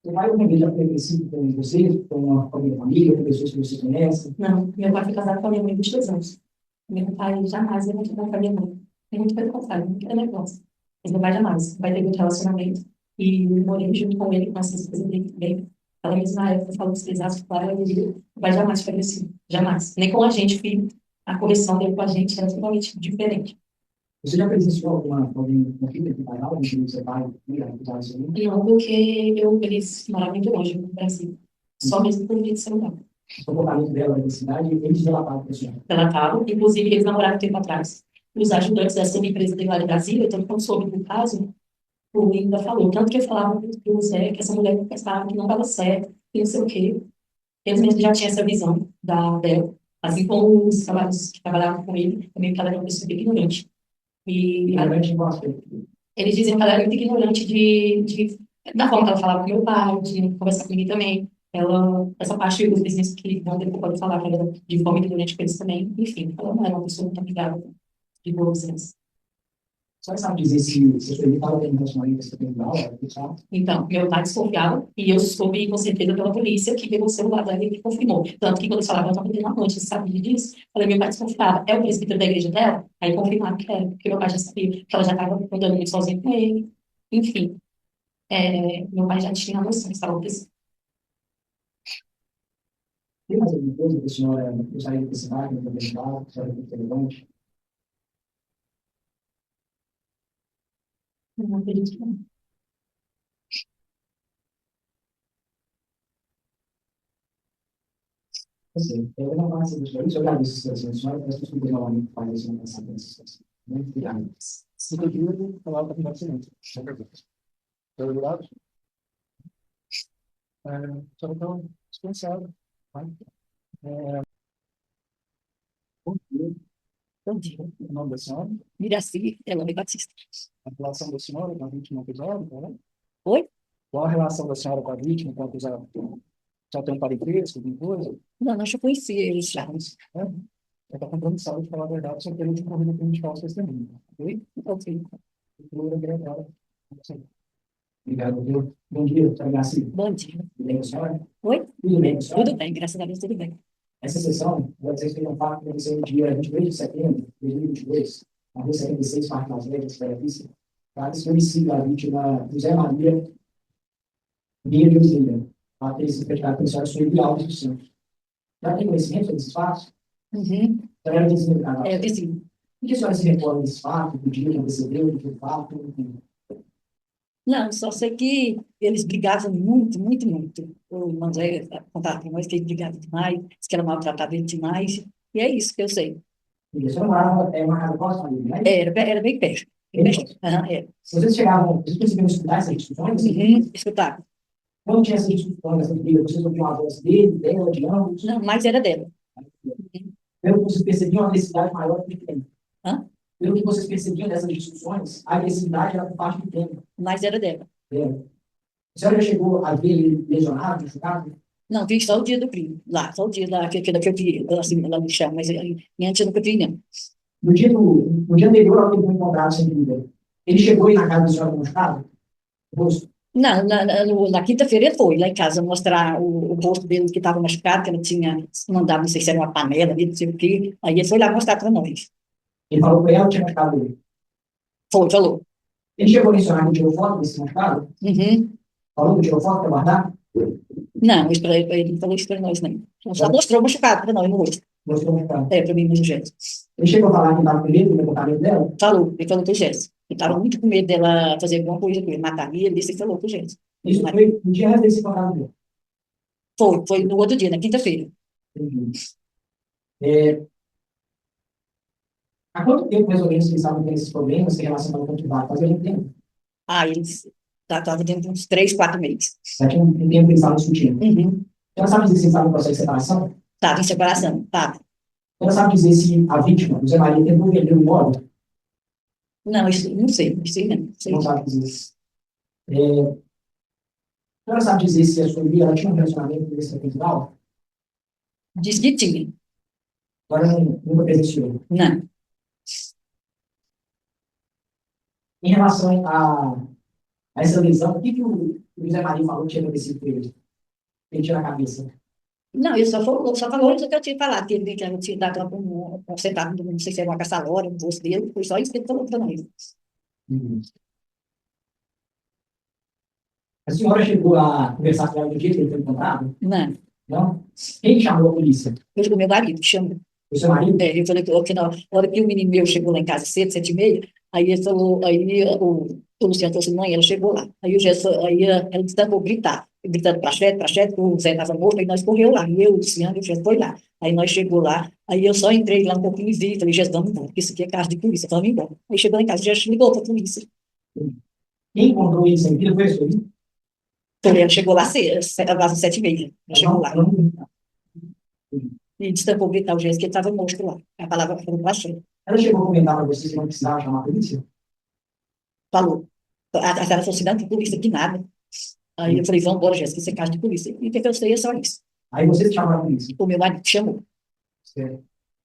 Seu pai alguma vez já foi agressivo com você, com uma família, com pessoas que você conhece? Não, meu pai foi casado com a minha mãe há 22 anos. Meu pai jamais ia muito bom com a minha mãe. É muito pelo contrário, muito é negócio. Mas meu pai jamais. Vai ter muito relacionamento. E eu morei junto com ele, com essa esposa dele também. Ela mesma na época falou que se precisasse falar, ela diria, meu pai jamais foi agressivo. Jamais. Nem com a gente, filho. A correção dele com a gente era totalmente diferente. Você já presenciou algum conflito entre casal, entre seu pai e a casal seu irmão? Não, porque eles moravam muito longe no Brasil. Só mesmo por via de celular. O comportamento dela na cidade, eles relataram para o senhor. Relatavam, inclusive eles namoraram um tempo atrás. Os ajudantes dessa empresa dele lá de Brasília, então, quando soube do caso, o ainda falou, tanto que eu falava para o Zé que essa mulher pensava que não estava certo, que não sei o quê. Eles mesmos já tinham essa visão dela, assim como os trabalhos que trabalhavam com ele, também que ela era uma pessoa ignorante. E Ignorante em qual aspecto? eles diziam que ela era muito ignorante da forma que ela falava com meu pai, de conversar comigo também. Essa parte dos vizinhos que vão depois podem falar que ela era de forma ignorante com eles também. Enfim, ela não era uma pessoa muito amigável, de boa vizinhança. Só sabe dizer se seu irmão estava tendo relacionamento com esse aula, pessoal? Então, meu pai desconfiava e eu soube com certeza pela polícia que pegou o celular dela e que confirmou. Tanto que quando eles falavam, eu estava perdendo a noite, você sabia disso? Falei, meu pai desconfiava. É o presbítero da igreja dela? Aí confirmaram que era, porque meu pai já sabia que ela já estava andando muito sozinha com ele. Enfim, meu pai já tinha noção que estava acontecendo. Tem mais alguma coisa que a senhora gostaria de ensinar, que não foi perguntado, que a senhora tem relevante? Não acredito que não. Assim, eu não faço isso, eu agradeço a situação, a senhora, mas desculpe novamente fazer isso nessa situação. Muito obrigado. Se eu digo, falar para o seguinte. Está ligado? Só então, dispensado. Bom dia. Bom dia. O nome da senhora? Miraci, ela é Batista. A relação da senhora com a vítima acusada, né? Oi? Qual a relação da senhora com a vítima, com a acusada? Já tem um parentesco, alguma coisa? Não, acho que eu conheci eles já. Mas, né? Ela está compromissada de falar a verdade sobre ter ocorrido com os falsos testemunhos, ok? Ok. Procura agregar. Obrigado, doutor. Bom dia, doutora Graci. Bom dia. Tudo bem com a senhora? Oi? Tudo bem com a senhora? Tudo bem, graças a Deus, tudo bem. Essa sessão vai dizer que um fato que aconteceu no dia 22 de setembro de 2022, na rua 76, Parque Las Vegas, Bela Vista, trata-se de homicídio da vítima José Maria Vieira de Oliveira, a ter sido praticado pela senhora Sueli Alves dos Santos. Já tem conhecimento sobre esses fatos? Uhum. Já era vizinha do canal? É, vizinho. O que a senhora se recorda desse fato, do dia que antecedeu, do que foi o fato? Enfim. Não, só sei que eles brigavam muito, muito, muito. O irmão Zé contava para nós que eles brigavam demais, disse que ela maltratava ele demais. E é isso que eu sei. E a senhora morava em uma casa próxima ali, né? Era bem perto. Bem Bem perto. Aham, era. Vocês chegavam, vocês conseguiam escutar essas discussões? Uhum. Escutava. Quando tinha essas discussões, essa briga, vocês ouviam a voz dele, dela, de ambos? Não, mais era dela. Pelo que vocês percebiam, a agressividade maior do que tem. Hã? Pelo que vocês percebiam dessas discussões, a agressividade era por parte do tempo. Mais era dela. A senhora já chegou a ver ele lesionado, machucado? Não, vi só o dia do crime. Lá, só o dia que eu vi, assim, lá no chão, mas antes eu nunca vi, não. No dia anterior ao que ele foi encontrado sem vida, ele chegou aí na casa da senhora machucado? O rosto? Não, na quinta-feira ele foi lá em casa mostrar o rosto dele que estava machucado, que ela tinha mandado, não sei se era uma panela ali, não sei o quê. Aí ele foi lá mostrar para nós. Ele falou para ela que tinha machucado ele. Foi, falou. Ele chegou a mencionar que tirou foto desse machucado? Uhum. Falou que tirou foto para guardar? Não, ele não falou isso para nós, não. Ele só mostrou o machucado para nós no rosto. Mostrou o machucado. É, para mim, mesmo jeito. Ele chegou a falar que estava com medo do comportamento dela? Falou, ele falou para o Jéssica. Ele estava muito com medo dela fazer alguma coisa com ele, matar ele, disse e falou para o Jéssica. Isso foi no dia antes desse encontrado dele. Foi no outro dia, na quinta-feira. Entendi. Há quanto tempo, mais ou menos, vocês estavam tendo esses problemas em relação ao cultivar? Fazia muito tempo. Ah, eles estavam dentro de uns 3, 4 meses. Já tinha um tempo que eles estavam discutindo. Uhum. Ela sabe dizer se estava em processo de separação? Estava em separação, estava. Ela sabe dizer se a vítima, José Maria, tentou vender o imóvel? Não, isso não sei, não sei. Não sabe dizer. Ela sabe dizer se a sua filha ela tinha um relacionamento com esse cultural? Diz que tinha. Agora nunca presenciou. Não. Em relação a essa lesão, o que o José Maria falou que tinha acontecido com ele? Ele tinha na cabeça. Não, ele só falou isso que eu tinha falado, que ele tinha dado um sentado, não sei se era uma caçalora, no rosto dele, foi só isso que ele falou para nós. A senhora chegou a conversar com ela no dia que ele foi encontrado? Não. Não? Quem chamou a polícia? O meu marido chamou. O seu marido? Eu falei que na hora que o menino meu chegou lá em casa cedo, 7h30, aí ele falou, aí o Luciano falou assim, mãe, ela chegou lá. Aí o Gerson, aí ela tentou gritar, gritando para chefe, o Zé estava morto, aí nós correu lá, e eu, o Luciano, e o Gerson foi lá. Aí nós chegou lá, aí eu só entrei lá um pouquinho e vi, falei, Gerson, vamos embora, porque isso aqui é casa de polícia, vamos embora. Aí chegou lá em casa, o Gerson ligou para a polícia. Quem encontrou ele sem vida foi a sua filha? Então, ela chegou lá às 7h30, ela chegou lá. E destampou gritar o Gerson, que ele estava morto lá. A palavra foi para chefe. Ela chegou a comentar para vocês que não precisava chamar a polícia? Falou. A cara falou assim, não tem polícia aqui nada. Aí eu falei, vamos embora, Jéssica, isso é casa de polícia. E o que eu sei é só isso. Aí vocês chamaram a polícia? O meu marido chamou. Certo.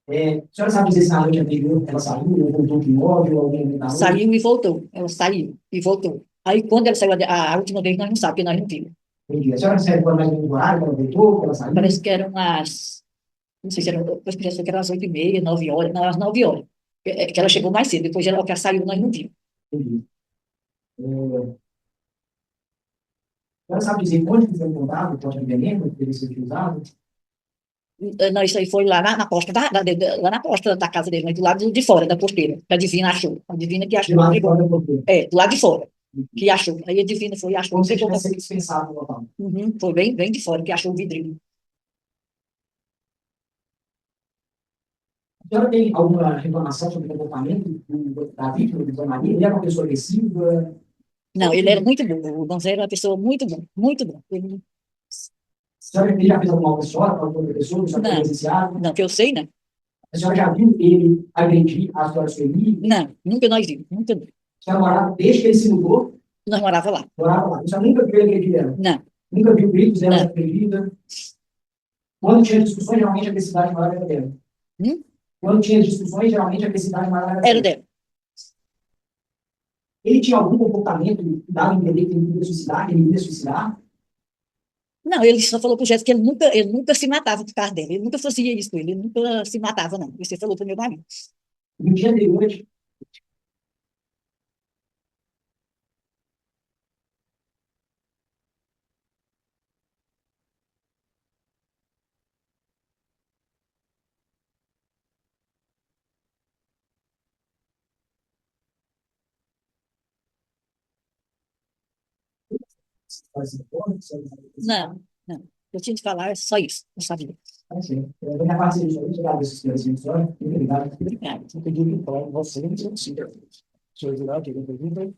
A senhora sabe dizer se na noite anterior ela saiu ou voltou de imóvel, alguém da rua? Saiu e voltou. Ela saiu e voltou. Aí quando ela saiu a última vez, nós não sabemos, porque nou não vimos. Entendi. A senhora se recorda mais ou menos do horário que ela voltou, que ela saiu? Parece que eram não sei se eram, eu pensei que eram as 8h30, 9h, não, às 9h. Que ela chegou mais cedo, depois ela que ela saiu, nós não vimos. Entendi. A senhora sabe dizer onde foi encontrado o pote de veneno que deve ser utilizado? Não, isso aí foi lá na posta, lá na posta da casa dele, mas do lado de fora, da porteira, que a Divina achou. A Divina que achou. De lá de fora da porteira. Do lado de fora, que achou. Aí a Divina foi e achou. Como se tivesse sido dispensado no local. Foi bem de fora, que achou o vidrinho. A senhora tem alguma reclamação sobre o comportamento da vítima, do Zé Maria? Ele era uma pessoa agressiva? Não, ele era muito bom. O Donzé era uma pessoa muito bom, muito bom. Ele, A senhora já fez alguma outra história com alguma outra pessoa? A senhora foi licenciada? não, que eu sei, né? A senhora já viu ele agredir a senhora Sueli? Não, nunca nós vimos, nunca. A senhora morava, desde que ele se mudou, Nós morava lá. morava lá. A senhora nunca viu ele agredir ela? Não, Nunca viu gritos dela Não. agredida? Quando tinha discussões, geralmente a agressividade maior era dela. Quando tinha discussões, geralmente a agressividade maior era era dela. dela. Ele ele tinha algum comportamento que dava a entender que ele queria suicidar, que ele queria suicidar? Não, ele só falou pro Jéssica que ele nunca se matava por causa dele. Ele nunca fazia isso com ele. Ele nunca se matava, não. Você falou pro meu marido. No dia anterior, Não, não. Eu tinha de falar só isso. Não sabia. assim, eu minha parceria de obrigado esses senhores de história, muito obrigado. Obrigada. Eu pedi para você, senhor jurado, que pergunta.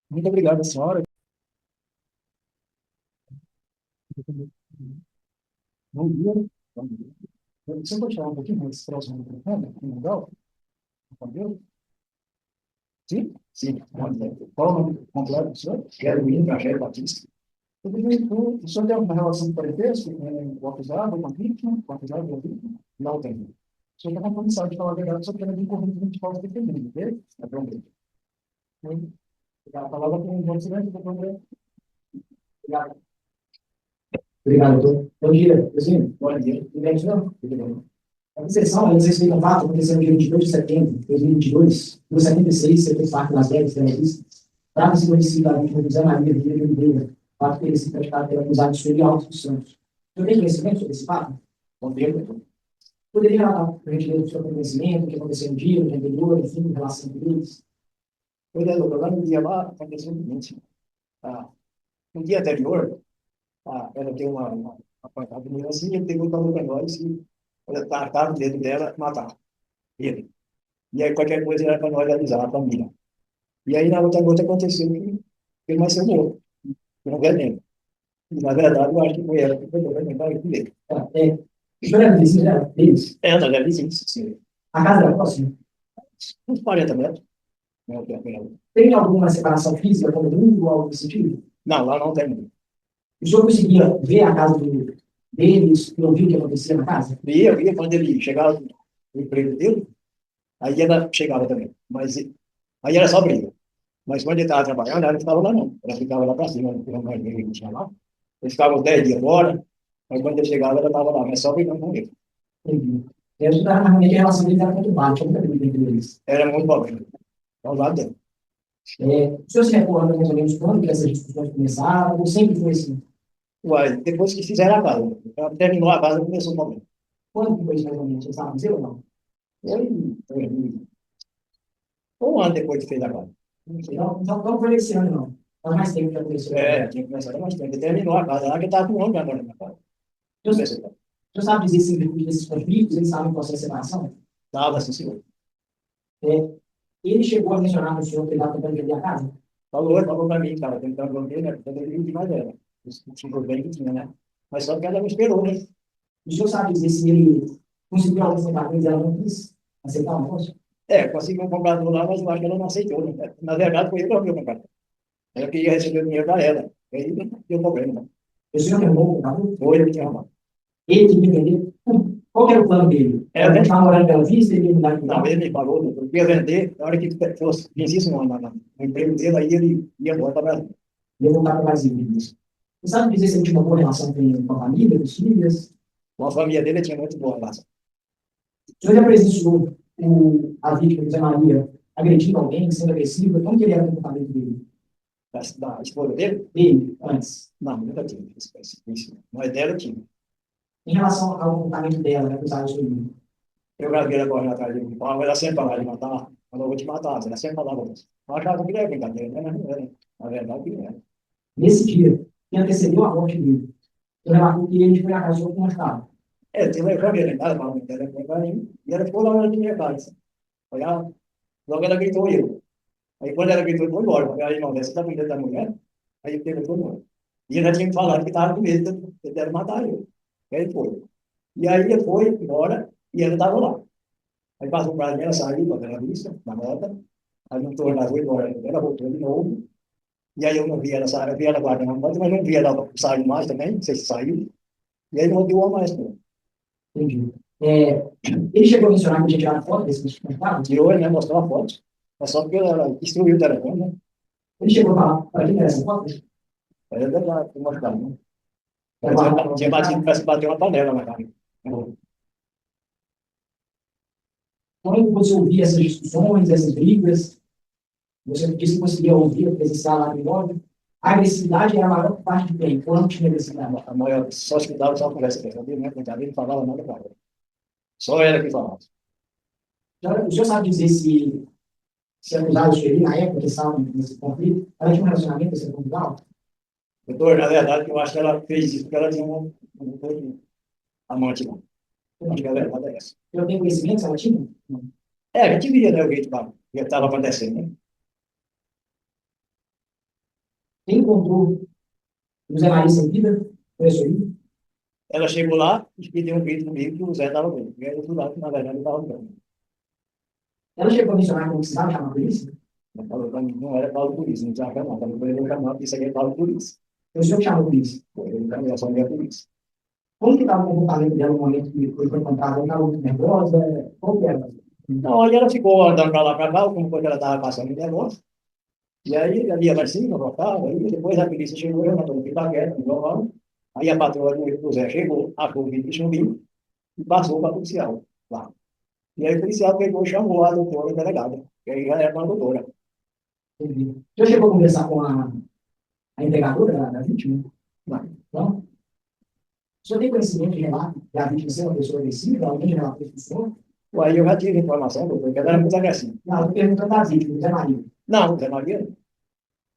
Muito obrigado, senhora. Bom dia. Bom dia. Você pode falar um pouquinho mais próximo do microfone, no legal? Entendeu? Sim? Sim. Qual o nome completo do senhor? Quero ir, Rogério Batista. O senhor tem alguma relação de parentesco com o acusado, com a vítima, com o acusado ou a vítima? Não tem. O senhor está compromissado de falar a verdade, só que ele é incorrigido de falta defendida, ok? É problema. A palavra com o silêncio, do problema. Obrigado. Obrigado, doutor. Bom dia, presidente. Bom dia. Tudo bem, senhor? Tudo bem. A sessão, eles respeitam o fato, aconteceu no dia 22 de setembro de 2022, no 76, setor Parque Las Vegas, Bela Vista. Trata-se do homicídio da vítima José Maria Vieira de Oliveira, fato que ele se praticado pelo acusado de Sueli Alves dos Santos. O senhor tem conhecimento sobre esse fato? Bom dia, doutor. Poderia relatar para a gente o seu conhecimento, o que aconteceu no dia, no dia anterior, enfim, em relação com eles? Pois é, doutor. Lá no dia lá, aconteceu o seguinte. No dia anterior, ela deu uma pancada nele assim, ele pegou e falou para nós e tacaram o dedo dela, mataram ele. E aí qualquer coisa era para nós avisar a família. E aí na outra noite aconteceu que ele nasceu morto, com um veneno. E na verdade eu acho que foi ela que pegou o veneno para ele. O senhor era vizinho deles? Ela é vizinha, sim. A casa era próxima? Uns 40 metros. Não, Tem alguma separação física, como mundo, ou algo desse tipo? não, lá não tem. O senhor conseguia ver a casa deles e ouvir o que acontecia na casa? E eu ia quando ele chegava no emprego dele, aí ela chegava também. Mas aí era só briga. Mas quando ele estava trabalhando, ela não ficava lá, não. Ela ficava lá para cima, no mais velho que tinha lá. Ele ficava uns 10 dias fora, mas quando ele chegava, ela estava lá, mas só brigando com ele. Entendi. Eu estudava realmente a relação deles era muito baixa, tinha muita briga entre eles. Era muito problema. Ao lado dele. O senhor se recorda mais ou menos quando que essas discussões começaram, ou sempre foi assim? Uai, depois que fizeram a casa, ela terminou a casa, começou o problema. Quando que foi isso mais ou menos? Você sabe dizer ou não? Foi um ano depois que fez a casa. Não foi esse ano, não. Faz mais tempo que aconteceu. Tinha começado há mais tempo. Ele terminou a casa lá, que estava com um ano agora na casa. O senhor sabe dizer se em virtude desses conflitos, eles estavam em processo de separação? Estava, sim, senhor. Ele chegou a mencionar no senhor que ele estava tentando vender a casa? Falou para mim, cara, tentando vender, né? Porque ele não tinha mais dela. Tinha bem que tinha, né? Mas só que ela não esperou, né? O senhor sabe dizer se ele conseguiu alguns papéis e ela não quis aceitar o negócio? Conseguiu um comprador lá, mas eu acho que ela não aceitou, né? Na verdade, foi eu que abri o comprador. Ela queria receber o dinheiro para ela. Aí não deu problema, né? O senhor arrumou o comprador? Foi ele que tinha arrumado. Ele que me vendeu? Qual que era o plano dele? Ele estava morando em Bela Vista, ele ia mudar de Não, lá? ele me falou, eu ia vender, na hora que fosse, vencesse no emprego dele, aí ele ia embora para o Brasil. Ele ia voltar para o Brasil. Você sabe dizer se ele tinha uma boa relação com a família, com os filhos? Com a família dele, ele tinha muito boa relação. O senhor já presenciou a vítima, José Maria, agredindo alguém, sendo agressiva? Como que ele era o comportamento dele? Da esposa dele? Dele, antes. Não, nunca tive isso. Mas dela tinha. Em relação ao comportamento dela, né, acusada de crime. Eu gravei ela correndo atrás dele. Ela sempre falava de matar. Falou, vou te matar. Ela sempre falava isso. Eu achava que era brincadeira, mas não era. Na verdade, não era. Nesse dia, que antecedeu a morte dele, eu relato que ele foi à casa do outro machucado. Tem uma câmera em casa, falando que ela foi carinho, e ela ficou lá na minha casa. Olha, logo ela gritou eu. Aí quando ela gritou, eu foi embora. Aí, não, você está cuidando da mulher? Aí ele pegou, foi embora. E ela tinha me falado que estava com medo de ela matar eu. Aí foi. E aí ele foi embora e ela estava lá. Aí passou para ela, saiu para a vista, na moto. Aí não tornou ela foi embora. Ela voltou de novo. E aí eu não vi ela sair, eu vi ela guardando a moto, mas não vi ela sair mais também, não sei se saiu. E aí não deu mais. Entendi. Ele chegou a mencionar que tinha tirado foto desse machucado? Tirou, né? Mostrou a foto. Mas só porque ela destruiu o telefone, né? Ele chegou a falar para quem era essa foto? É verdade, vou mostrar, né? Tinha batido, parece que bateu uma panela na cara. Quando você ouvia essas discussões, essas brigas, você disse que conseguia ouvir, presenciar lá no imóvel, a agressividade era a maior parte de quem? Quando tinha agressividade? A maior, só escutava só a conversa dele, sabia, né? Ele não falava nada para ela. Só ela que falava. O senhor sabe dizer se acusado o Sueli, na época que estavam nesse conflito, ela tinha um relacionamento com esse conjugal? Doutor, na verdade, eu acho que ela fez isso porque ela tinha um amante lá. Eu acho que a verdade é essa. Eu tenho conhecimento se ela tinha? É, a gente via, né, o que estava acontecendo, né? Quem encontrou o Zé Maria sem vida foi a Sueli? Ela chegou lá e deu um grito comigo que o Zé estava bem. E aí, do outro lado, que na verdade, ele estava bem. Ela chegou a mencionar que não precisava chamar a polícia? Ela falou para mim, não era Paulo Polícia, não tinha não. Falou para ele não chamar, porque isso aqui é Paulo Polícia. Foi o senhor que chamou a polícia? Foi ele encaminhou só a polícia. Como que estava o comportamento dela no momento que foi encontrada? Ela estava muito nervosa? Como que era? Então, aí ela ficou andando para lá para cá, como foi que ela estava passando de negócio. E aí, ela ia lá em cima, voltava, aí depois a polícia chegou, eu não ficar quieto, normal. Aí a patroa do Zé chegou, achou o vídeo de chumbinho e passou para o policial lá. E aí o policial pegou, chamou a doutora delegada, que aí já era uma doutora. Entendi. Já chegou a conversar com a entregadora da vítima? Não. Não? O senhor tem conhecimento de relato que a vítima ser uma pessoa agressiva? Alguém relatou isso para o senhor? Aí eu já tive informação, doutor, que ela era muito agressiva. Não, eu estou perguntando da vítima, Zé Maria. Não, Zé Maria,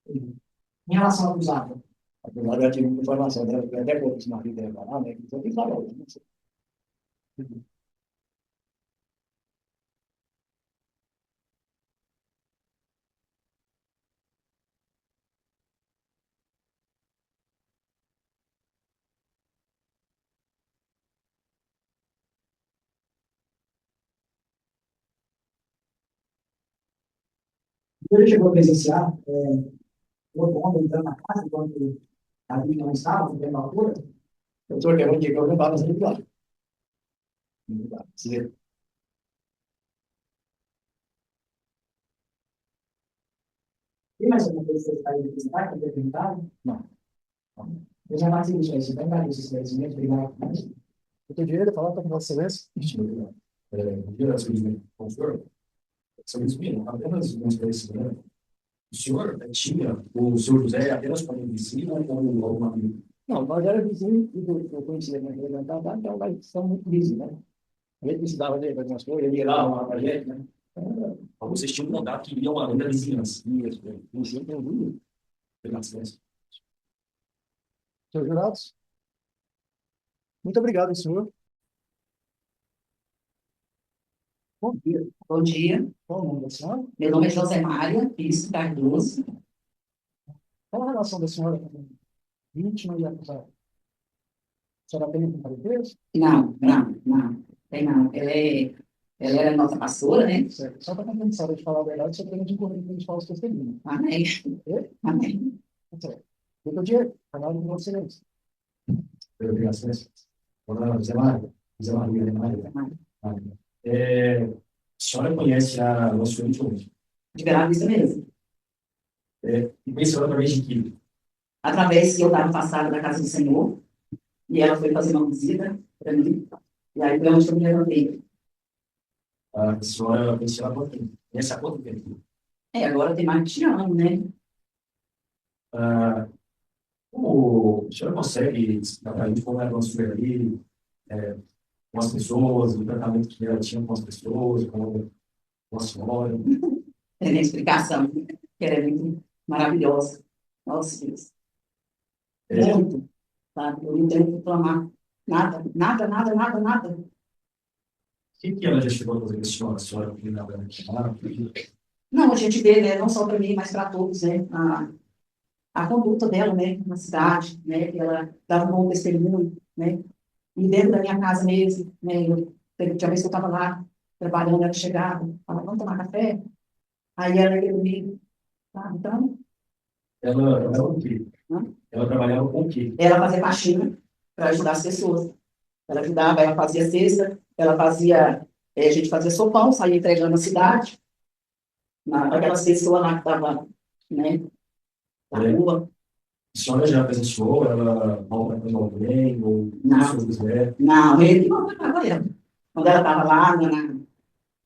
Em relação ao acusado, eu já tive informação dela, que até quando esse marido dela lá, né, que eu tenho que falar hoje, não sei. ele chegou a presenciar o outro homem entrando na casa enquanto a vítima não estava, não tem altura? Doutor, tem um dia que eu não estava saindo de lá. Não dá, se- Tem mais alguma coisa que você está aí visitar, que eu perguntado? Não. Eu já passei isso aí, você vai dar esse esclarecimento, obrigado. Eu tenho direito a falar com Vossa Excelência? São Ismino, apenas um esclarecimento. O senhor tinha o senhor José apenas como vizinho ou alguma amiga? Não, nós era vizinho e eu conhecia minha irmã da então nós somos muito vizinhos, né? A gente precisava de algumas coisas, ele ia lá uma pra gente, né? Então, vocês tinham um contato que iam além da vizinhança. Isso, conhecia tem um Pela licença. Senhor Jurados? Muito obrigado, senhor. Bom dia. Bom dia, Qual o nome da senhora? meu nome é Josémaria Pisco Cardoso. Qual a relação da senhora com a vítima e acusada? A senhora tem com parentesco? Não, tem não. Ela era nossa pastora, né? Certo. Só para compensar de falar a verdade, só apenas incorrer com os falsos testemunhos. Amém. Amém. Certo. Doutor Diego, trabalho com Vossa Excelência. Pela licença. Dona Zé Maria. Zé Maria, Zé Maria. A senhora conhece a nossa última De Bela Vista mesmo. e conheceu ela através de que? Através que eu estava passada da casa do Senhor, e ela foi fazer uma visita para mim, e aí foi onde eu me levantei. A senhora conheceu ela há quanto tempo? Conhece há quanto tempo? Agora tem mais de 20 anos, né? Como a senhora consegue explicar como ela construiu ali, com as pessoas, o tratamento que ela tinha com as pessoas, com a senhora? Tem a explicação, que ela é muito maravilhosa. Nossa Deus. Muito, sabe? Eu não tenho que reclamar nada. O que ela já chegou a fazer com a senhora que nada Não, a gente vê, né, não só para mim, mas para todos, né, a conduta dela, né, na cidade, né, que ela dava um bom testemunho, né, e dentro da minha casa mesmo, né, tinha vez que eu estava lá trabalhando, ela chegava, falava, vamos tomar café? Aí ela ia comigo, tá? Então, Ela o quê? Hã? Ela trabalhava com o quê? ela fazia faxina para ajudar as pessoas. Ela ajudava, ela fazia cesta, ela fazia, a gente fazia sopão, saía entregando na cidade, para aquelas pessoas lá que estavam, né, na rua. A senhora já presenciou ela maltratando alguém ou Não. pessoas velhas? Não, ele que maltratava ela. Quando ela estava lá,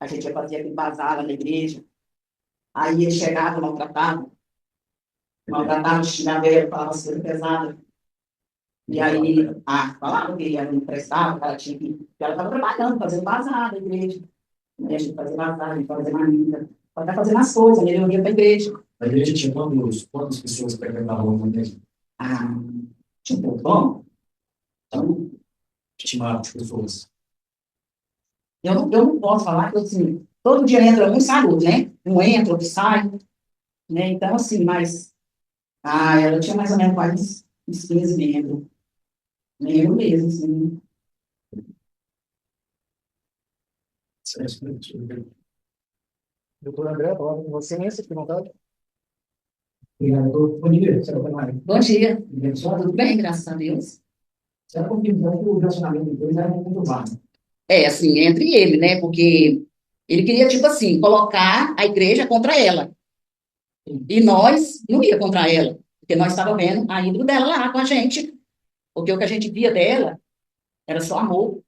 a gente ia fazer aquele bazar lá na igreja, aí ele chegava, maltratava, xingava ela, falava as coisas pesadas. E aí, falava que ela não prestava, que ela tinha que ela estava trabalhando, fazendo bazar na igreja. Né? A gente fazia bazar, a gente fazia marmita, ela estava fazendo as coisas, ele ia para a igreja. A igreja tinha quantas pessoas frequentavam a igreja? Tinha um pouco bom. Então, Estimado de pessoas. eu não posso falar que, assim, todo dia entra um e sai outro, né? Um entra, outro sai, né? Então, assim, mas, ela tinha mais ou menos quase uns 15 membros. Membro mesmo, assim. Doutor André, palavra com você, nessa fique à vontade. Obrigado, doutor. Bom dia, senhora Maria. Bom dia. Tudo Tudo bem, graças a Deus. Você confirmou que o relacionamento dos dois era muito conturbado. Assim, entre ele, né? Porque ele queria, tipo assim, colocar a igreja contra ela. E nós não ia contra ela, porque nós estávamos vendo a ídolo dela lá com a gente. Porque o que a gente via dela era só amor.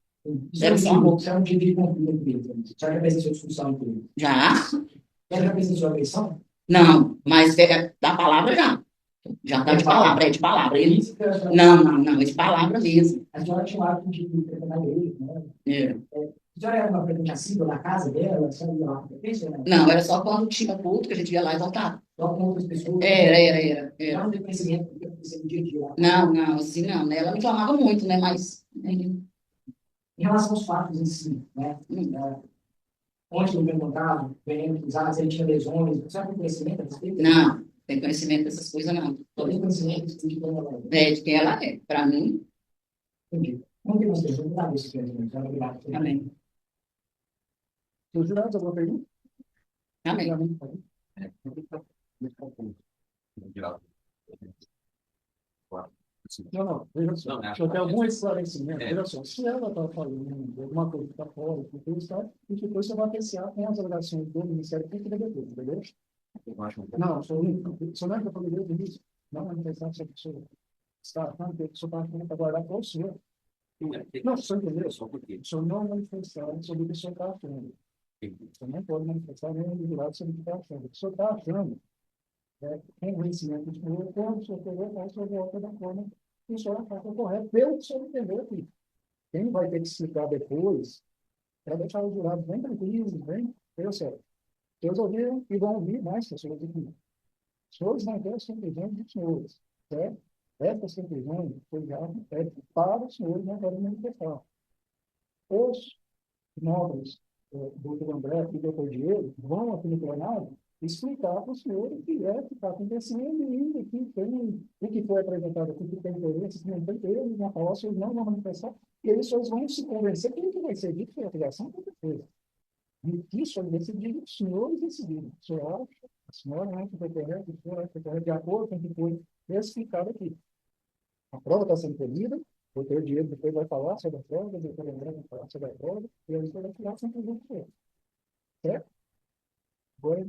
Era só amor. Você é um tipo de conflito dele. Você já presenciou discussão com ele? Já? Você já presenciou agressão? Não, mas da palavra já. Já tá de palavra, é de palavra. Ele... Não, é de palavra mesmo. A senhora tinha um hábito de frequentar a igreja, né? É. A senhora era uma frequente assídua na casa dela? A senhora ia lá com frequência, né? Não, era só quando tinha culto que a gente ia lá e voltava. Só com outras pessoas? Era. Não tem conhecimento do que acontecia no dia a dia lá. Não, assim não, né? Ela não reclamava muito, né? Mas. Em relação aos fatos em si, né? Onde ele foi encontrado, veneno usados, ele tinha lesões, você tem conhecimento a respeito? Não, tem conhecimento dessas coisas, não. Só tem conhecimento de quem ela De quem ela é. Para mim, Entendi. Não tem mais perguntas, nada desse conhecimento. Obrigado. amém. Senhor jurados, alguma pergunta? Amém. Não, veja só. Se eu tenho algum esclarecimento, veja só, se ela está falando de alguma coisa que está fora, que está, e depois você vai apreciar com as alegações do Ministério Público da Defesa, entendeu? Não, o senhor não é que eu falei desde o início, não é interessante se a pessoa está achando que a pessoa está achando para guardar para o senhor. Não, o senhor entendeu? O senhor não manifestar sobre o que o senhor está achando. Você não pode manifestar nem do lado sobre o que está achando. O que o senhor está achando tem conhecimento de que quando o senhor pegou, o senhor volta da forma que o senhor achar que é correto, pelo que o senhor entendeu aqui. Quem vai ter que explicar depois é deixar os jurados bem tranquilos, bem, deu certo. Eles ouviram e vão ouvir mais pessoas aqui. Os senhores vão ter as conclusões dos senhores, certo? Essas conclusões foi já para os senhores não podem manifestar. Os nobres, doutor André e doutor Diego, vão aqui no plenário explicar para os senhores o que é que está acontecendo e o que tem, o que foi apresentado aqui, que tem interesse, que não tem interesse, eles vão falar, os senhores não vão manifestar, e eles vão se convencer que o que vai ser dito foi a criação da defesa. E isso é decidido, os senhores decidiram. O senhor acha, a senhora acha que foi correto, o senhor acha que foi correto, de acordo com o que foi explicado aqui. A prova está sendo colhida, o doutor Diego depois vai falar sobre a prova, o doutor André vai falar sobre a prova, e aí você vai tirar essa conclusão com ele. Certo? Agora,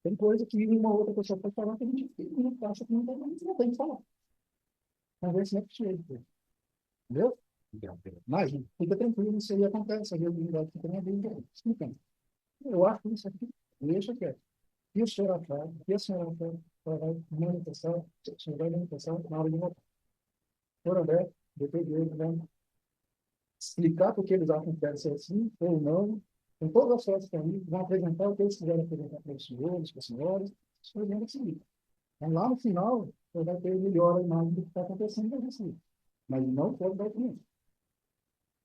tem coisa que uma outra pessoa pode falar que a gente não acha que não tem que falar. Vamos ver se não é possível. Entendeu? Mas, fica tranquilo, isso aí acontece, a realidade fica na vida, explicando. Eu acho que isso aqui, deixa quieto. E o senhor achar, e a senhora achar, vai manifestar, o senhor vai manifestar na hora de votar. Senhor André, depois de ele, vai explicar porque eles acham que deve ser assim ou não, com todas as forças para mim, vão apresentar o que eles quiserem apresentar para os senhores, para as senhoras, os senhores vão decidir. Então, lá no final, você vai ter melhor a imagem do que está acontecendo para decidir. Mas não pode dar opinião.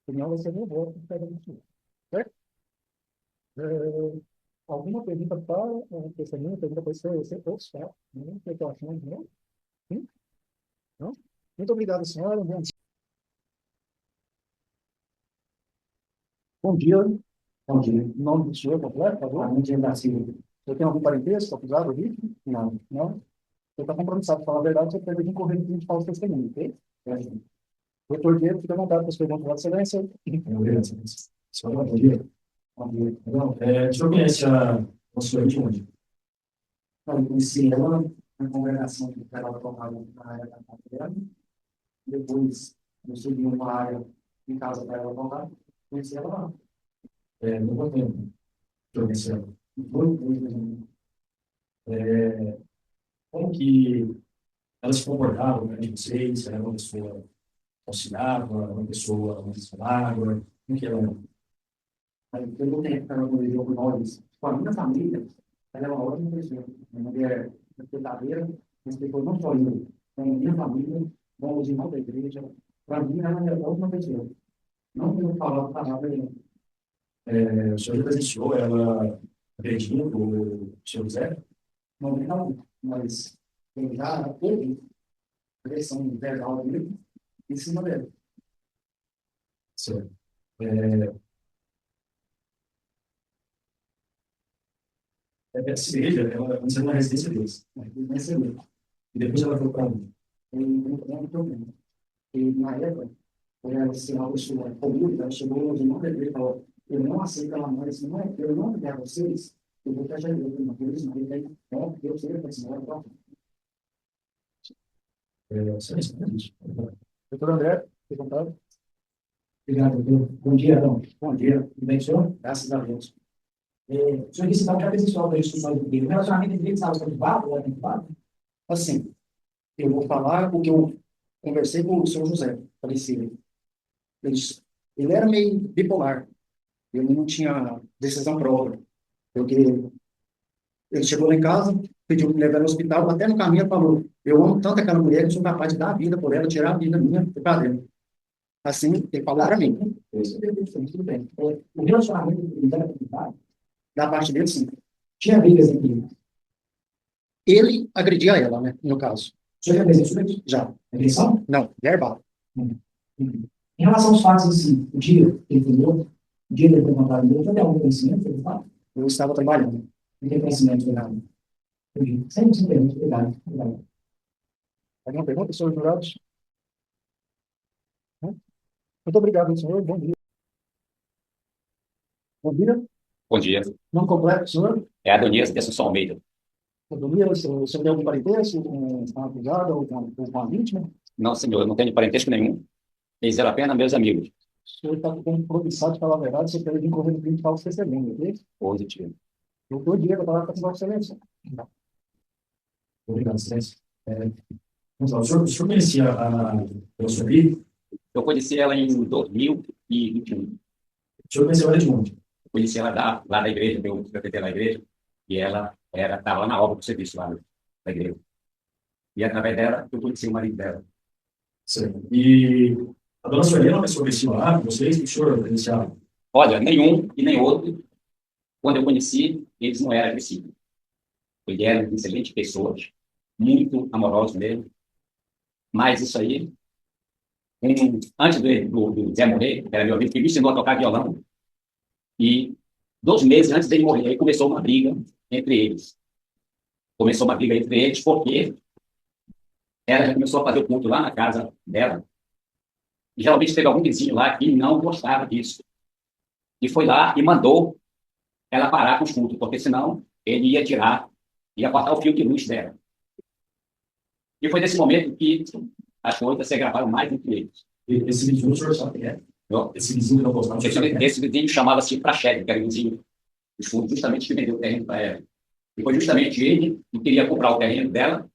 Opinião vai ser meu voto de cada um. Certo? Alguma pergunta para o testemunho? Pergunta para você, todos, tá? Não tem que achar, não? Sim? Não? Muito obrigado, senhora. Bom dia. Bom dia. Bom dia. Em nome do senhor, completo, por favor? Bom dia, Darcy. Você tem algum parentesco acusado aqui? Não. Não? Você está compromissado com falar a verdade, você pode vir correr no de falso testemunho, ok? Doutor Diego, fica à vontade para as perguntas da excelência. Bom dia. Bom dia. O senhor conhece a senhora de onde? Eu conheci ela na congregação que ela tocava na área da casa dela. Depois, eu subi uma área em casa para ela tocar, conheci ela lá. No meu tempo, que eu conheci ela. É, como que ela se comportava perante vocês? Era uma pessoa que auxiliava, uma pessoa mais água? Como que ela era? Aí, pelo tempo que ela conviveu com nós, com a minha família, ela é uma ótima pessoa. Uma mulher respeitadeira, respeitou não só eu, como a minha família, como os irmãos da igreja. Para mim, ela é uma ótima pessoa. Não tenho palavra aí. O senhor já presenciou ela agredindo o senhor José? Não, mas eu já houve agressão verbal dele em cima dela. Certo. Essa igreja, ela antes era uma residência deles. Ele recebeu. E depois ela foi para onde? Ele não tem problema. E na época, ela se uma pessoa comigo, ela chegou aos irmãos da igreja e falou: eu não aceito ela mais, não é, eu não quero vocês, eu vou fechar a igreja. Por isso, não tem, então, eu sei que a senhora vai. Você responde isso. Doutor André, fique à vontade. Obrigado, doutor. Bom dia, Adão. Bom dia, Tudo bem, senhor? graças a Deus. O senhor disse que já presenciou a discussão do o relacionamento dele estava conturbado, era conturbado? Assim, eu vou falar o que eu conversei com o senhor José, falecido. Ele era meio bipolar. Ele não tinha decisão própria. Porque ele chegou lá em casa, pediu para me levar no hospital, até no caminho ele falou: eu amo tanto aquela mulher que eu sou capaz de dar a vida por ela, tirar a vida minha do dela. Assim, ele falou para mim. Tudo bem. O relacionamento dele era conturbado? Da parte dele, sim. Tinha brigas entre eles. Ele agredia ela, né, no caso. O senhor já presenciou isso? Já. Agressão? Não, verbal. Em relação aos fatos, assim, o dia que ele filmou, o dia que ele foi contado, ele tem algum conhecimento do fato? Eu estava trabalhando. Não tem conhecimento de nada. Entendi. Sem pergunta. Obrigado. Obrigado. Alguma pergunta, senhor jurados? Não? Muito obrigado, senhor. Bom dia. Bom dia. Bom dia. Nome completo, senhor? É Adonias de Assunção Almeida. Adonias, o senhor tem algum parentesco com a acusada ou com a vítima? Não, senhor, eu não tenho parentesco nenhum. Eles eram apenas meus amigos. O senhor está com promissão de falar a verdade, você quer vir correndo crime de falso testemunho, ok? Positivo. Doutor Diego, eu estava com excelência. Obrigado, excelência. Vamos lá, o senhor conhecia a Sueli? Eu conheci ela em 2021. O senhor conheceu ela de onde? Eu conheci ela lá da igreja, eu frequentei lá na igreja, e ela estava lá na obra do serviço lá da igreja. E através dela, eu conheci o marido dela. Certo. E a dona Sueli era uma pessoa agressiva lá, vocês, o senhor presenciava? Olha, nenhum e nem outro, quando eu conheci, eles não eram agressivos. Eles eram excelentes pessoas, muito amorosos mesmo. Mas isso aí, antes do Zé morrer, que era meu amigo, que me ensinou a tocar violão, e 2 meses antes dele morrer, aí começou uma briga entre eles. Começou uma briga entre eles porque ela já começou a fazer o culto lá na casa dela. E geralmente teve algum vizinho lá que não gostava disso. E foi lá e mandou ela parar com os cultos, porque senão ele ia cortar o fio de luz dela. E foi nesse momento que as coisas se agravaram mais entre eles. Esse vizinho, o senhor sabe quem é? Não? Esse vizinho que não gostava, o senhor sabe quem é? Esse vizinho chamava-se Praxedes, que era o vizinho dos fundos, justamente que vendeu o terreno para ela. E foi justamente ele que queria comprar o terreno dela,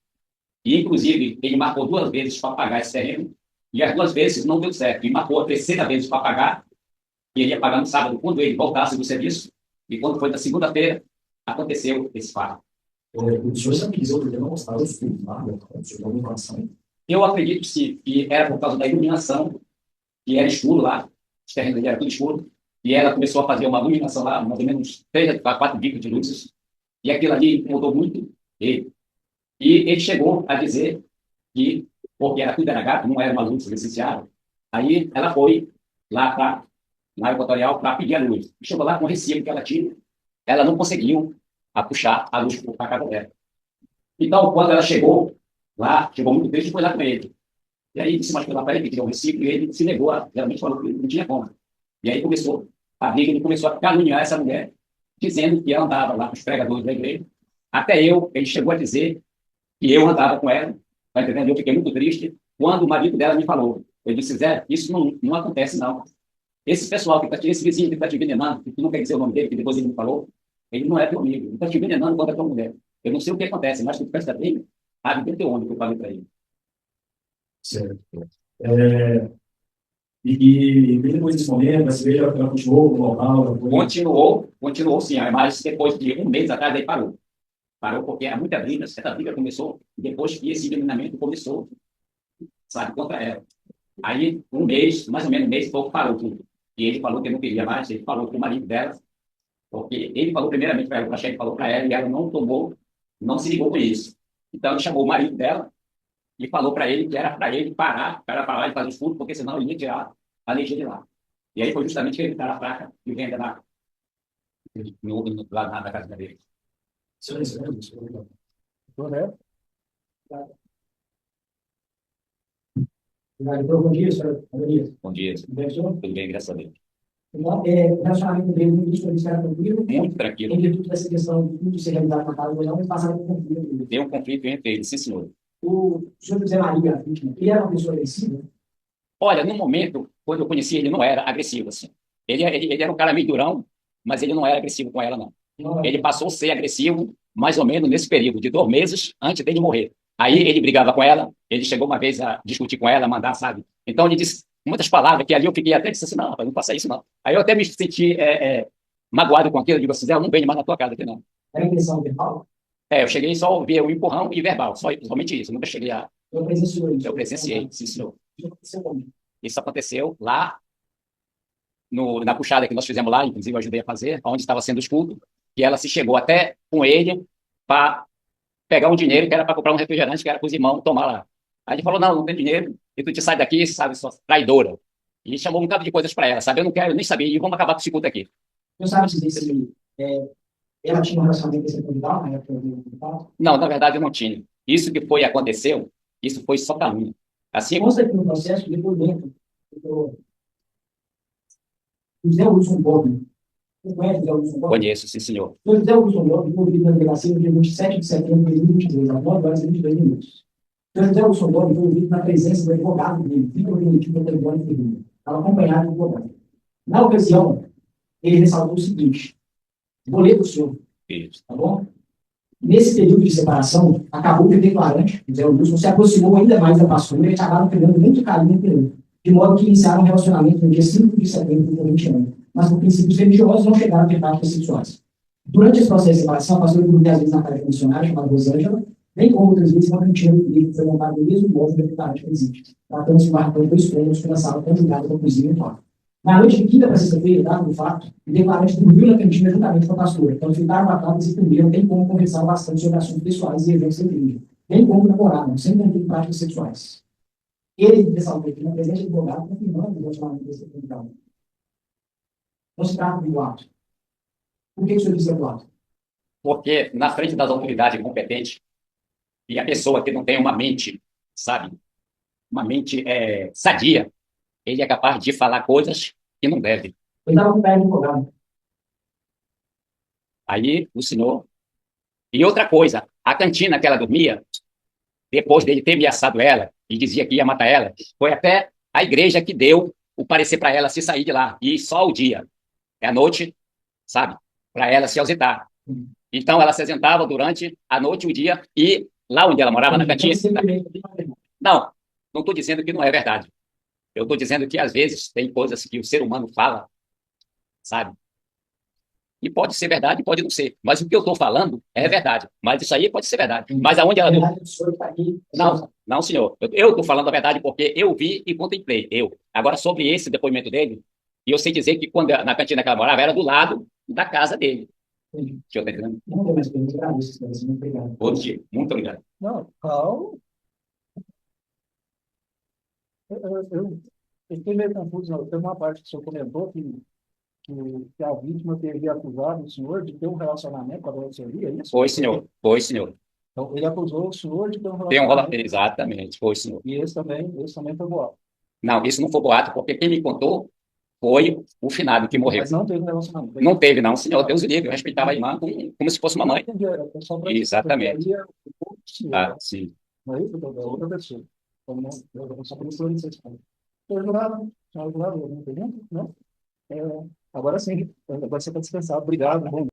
e inclusive ele marcou 2 vezes para pagar esse terreno, e as 2 vezes não deu certo. E marcou a 3ª vez para pagar, e ele ia pagar no sábado, quando ele voltasse do serviço, e quando foi na segunda-feira, aconteceu esse fato. O senhor sabe que dizer porque não gostava dos filhos lá, o senhor tem alguma informação? Eu acredito que era por causa da iluminação, que era escuro lá, os terrenos dele eram tudo escuro, e ela começou a fazer uma iluminação lá, mais ou menos 3 a 4 bicos de luzes, e aquilo ali incomodou muito ele. E ele chegou a dizer que, porque era tudo era gato, não era uma luz licenciada, aí ela foi lá na Equatorial para pedir a luz. Chegou lá com o recibo que ela tinha, ela não conseguiu puxar a luz para a casa dela. Então, quando ela chegou lá, chegou muito triste e foi lá com ele. E aí disse mais pela parede que tinha um recibo e ele se negou, realmente falou que não tinha como. E aí começou a briga, ele começou a caluniar essa mulher, dizendo que ela andava lá com os pregadores da igreja. Até ele chegou a dizer E eu andava com ela, tá entendendo? Eu fiquei muito triste quando o marido dela me falou. Eu disse, Zé, isso não acontece, não. Esse pessoal, esse vizinho que está te envenenando, que tu não quer dizer o nome dele, que depois ele me falou, ele não é teu amigo, ele está te envenenando contra a tua mulher. Eu não sei o que acontece, mas tu presta bem, a vida é teu homem, que eu falei para ele. Certo. É, e depois desse momento, a cerveja ela continuou no local, ela foi... Continuou sim, mas depois de um mês atrás, aí parou. Parou porque há muita briga, essa briga começou depois que esse envenenamento começou, sabe, contra ela. Aí, um mês, mais ou menos um mês, pouco parou tudo. E ele falou que não queria mais, ele falou para o marido dela, porque ele falou primeiramente para ela, o chefe falou para ela, e ela não tomou, não se ligou com isso. Então, ele chamou o marido dela e falou para ele que era para ele parar, para parar de fazer estudo, porque senão ele ia tirar a alergia de lá. E aí foi justamente que ele está na placa e venda lá, lá na casa dele. Correto? Bom dia, senhora Adonias. Bom dia, Tudo bem, senhor? tudo bem, graças a Deus. Então, o relacionamento dele no início ele era tranquilo, Muito tranquilo. em virtude dessa questão de tudo ser realizado na casa do leão, eles passaram por conflito. Deu um conflito entre eles, sim, senhor. O senhor José Maria, a vítima, ele era uma pessoa agressiva? Olha, no momento, quando eu conheci ele, não era agressivo, assim. Ele era um cara meio durão, mas ele não era agressivo com ela, não. Não, Ele passou a ser agressivo mais ou menos nesse período de 2 meses antes dele morrer. Aí ele brigava com ela, ele chegou uma vez a discutir com ela, mandar, sabe? Então ele disse muitas palavras que ali eu fiquei até disse assim, não, rapaz, não faça isso, não. Aí eu até me senti magoado com aquilo, eu digo assim, Zé, eu não venho mais na tua casa aqui, não. era agressão verbal? Eu cheguei só a ouvir o empurrão e verbal, somente isso, nunca cheguei a... Eu presenciei isso. Eu presenciei, sim, senhor. Isso aconteceu comigo. Isso aconteceu lá na puxada que nós fizemos lá, inclusive eu ajudei a fazer, onde estava sendo escudo, e ela se chegou até com ele para pegar um dinheiro que era para comprar um refrigerante que era para os irmãos tomar lá. Aí ele falou, não tem dinheiro, e tu te sai daqui, sabe, sua traidora. E chamou um bocado de coisas para ela, sabe, eu não quero nem saber, e vamos acabar com esse culto aqui. Não sabe dizer se ela tinha um relacionamento com esse convidado na época do contato? Não, na verdade eu não tinha. Isso que aconteceu, isso foi só calúnia. Assim, Consta que no processo de depoimento, o José Wilson Gomes, você conhece o José Wilson Gomes? conheço, sim, senhor. O José Wilson Gomes foi ouvido na delegacia no dia 27 de setembro de 2022, às 9 horas e 22 minutos. O José Wilson Gomes foi ouvido na presença do advogado dele, Vitor Benedito Antônio Ferreira. Estava acompanhado do advogado. Na ocasião, ele ressaltou o seguinte: vou ler para o senhor, Isso. tá bom? Nesse período de separação, acabou que o declarante, José Wilson, se aproximou ainda mais da pastora e acabaram criando muito carinho entre ele, de modo que iniciaram um relacionamento no dia 5 de setembro de 2021, mas por princípios religiosos não chegaram a ter práticas sexuais. Durante esse processo de separação, a pastora dormiu às vezes na casa de funcionária chamada Rosângela, bem como outras vezes uma cantina de livro que foi montada no mesmo móvel do declarante presídio, tratando-se de um barracão de 2 cômodos com a sala conjugada com a cozinha e quarto. Na noite de quinta para sexta-feira, dado o fato, o declarante dormiu na cantina juntamente com a pastora. Então, ficaram matados e comiam, bem como conversaram bastante sobre assuntos pessoais e eventos da igreja, bem como namoraram, sem conter práticas sexuais. Ele ressaltou que na presença do advogado, confirmando o relacionamento desse convidado. Não se trata de boato. Por que o senhor disse boato? Porque na frente das autoridades competentes, e a pessoa que não tem uma mente, sabe, uma mente sadia, ele é capaz de falar coisas que não deve. Ele estava com o pé do advogado. Aí o senhor... E outra coisa, a cantina que ela dormia, depois dele ter ameaçado ela e dizia que ia matar ela, foi até a igreja que deu o parecer para ela se sair de lá, e só o dia, à noite, sabe, para ela se ausentar. Então ela se ausentava durante a noite e o dia, e lá onde ela morava, na cantina... Não estou dizendo que não é verdade. Eu estou dizendo que, às vezes, tem coisas que o ser humano fala, sabe? E pode ser verdade, pode não ser. Mas o que eu estou falando é verdade. Mas isso aí pode ser verdade. Mas aonde ela... Não, senhor. Eu estou falando a verdade porque eu vi e contemplei. Agora, sobre esse depoimento dele, eu sei dizer que quando na cantina que ela morava, era do lado da casa dele. Deixa eu estar entendendo. Não tem mais perguntas. Muito obrigado. Outro dia. Muito obrigado. Não, calma. Eu fiquei meio confuso. Não. Tem uma parte que o senhor comentou que a vítima teria acusado o senhor de ter um relacionamento com a dona Sueli, é isso? Foi, senhor. Foi, senhor. Então, ele acusou o senhor de ter um Tem um relacionamento. Exatamente. Foi, senhor. E esse também foi boato. Não, isso não foi boato, porque quem me contou foi o finado que morreu. Mas não teve relacionamento. Não teve, não, senhor. Deus o livre. Eu respeitava a irmã como se fosse uma mãe. Entendi, só pra- Exatamente. porque aí Ah, sim. Não é isso, doutor? É outra pessoa. Então, não, eu sou professor de sexta. Eu jurava, não entendeu? Né? Agora sim, agora você está dispensado. Obrigado. Bom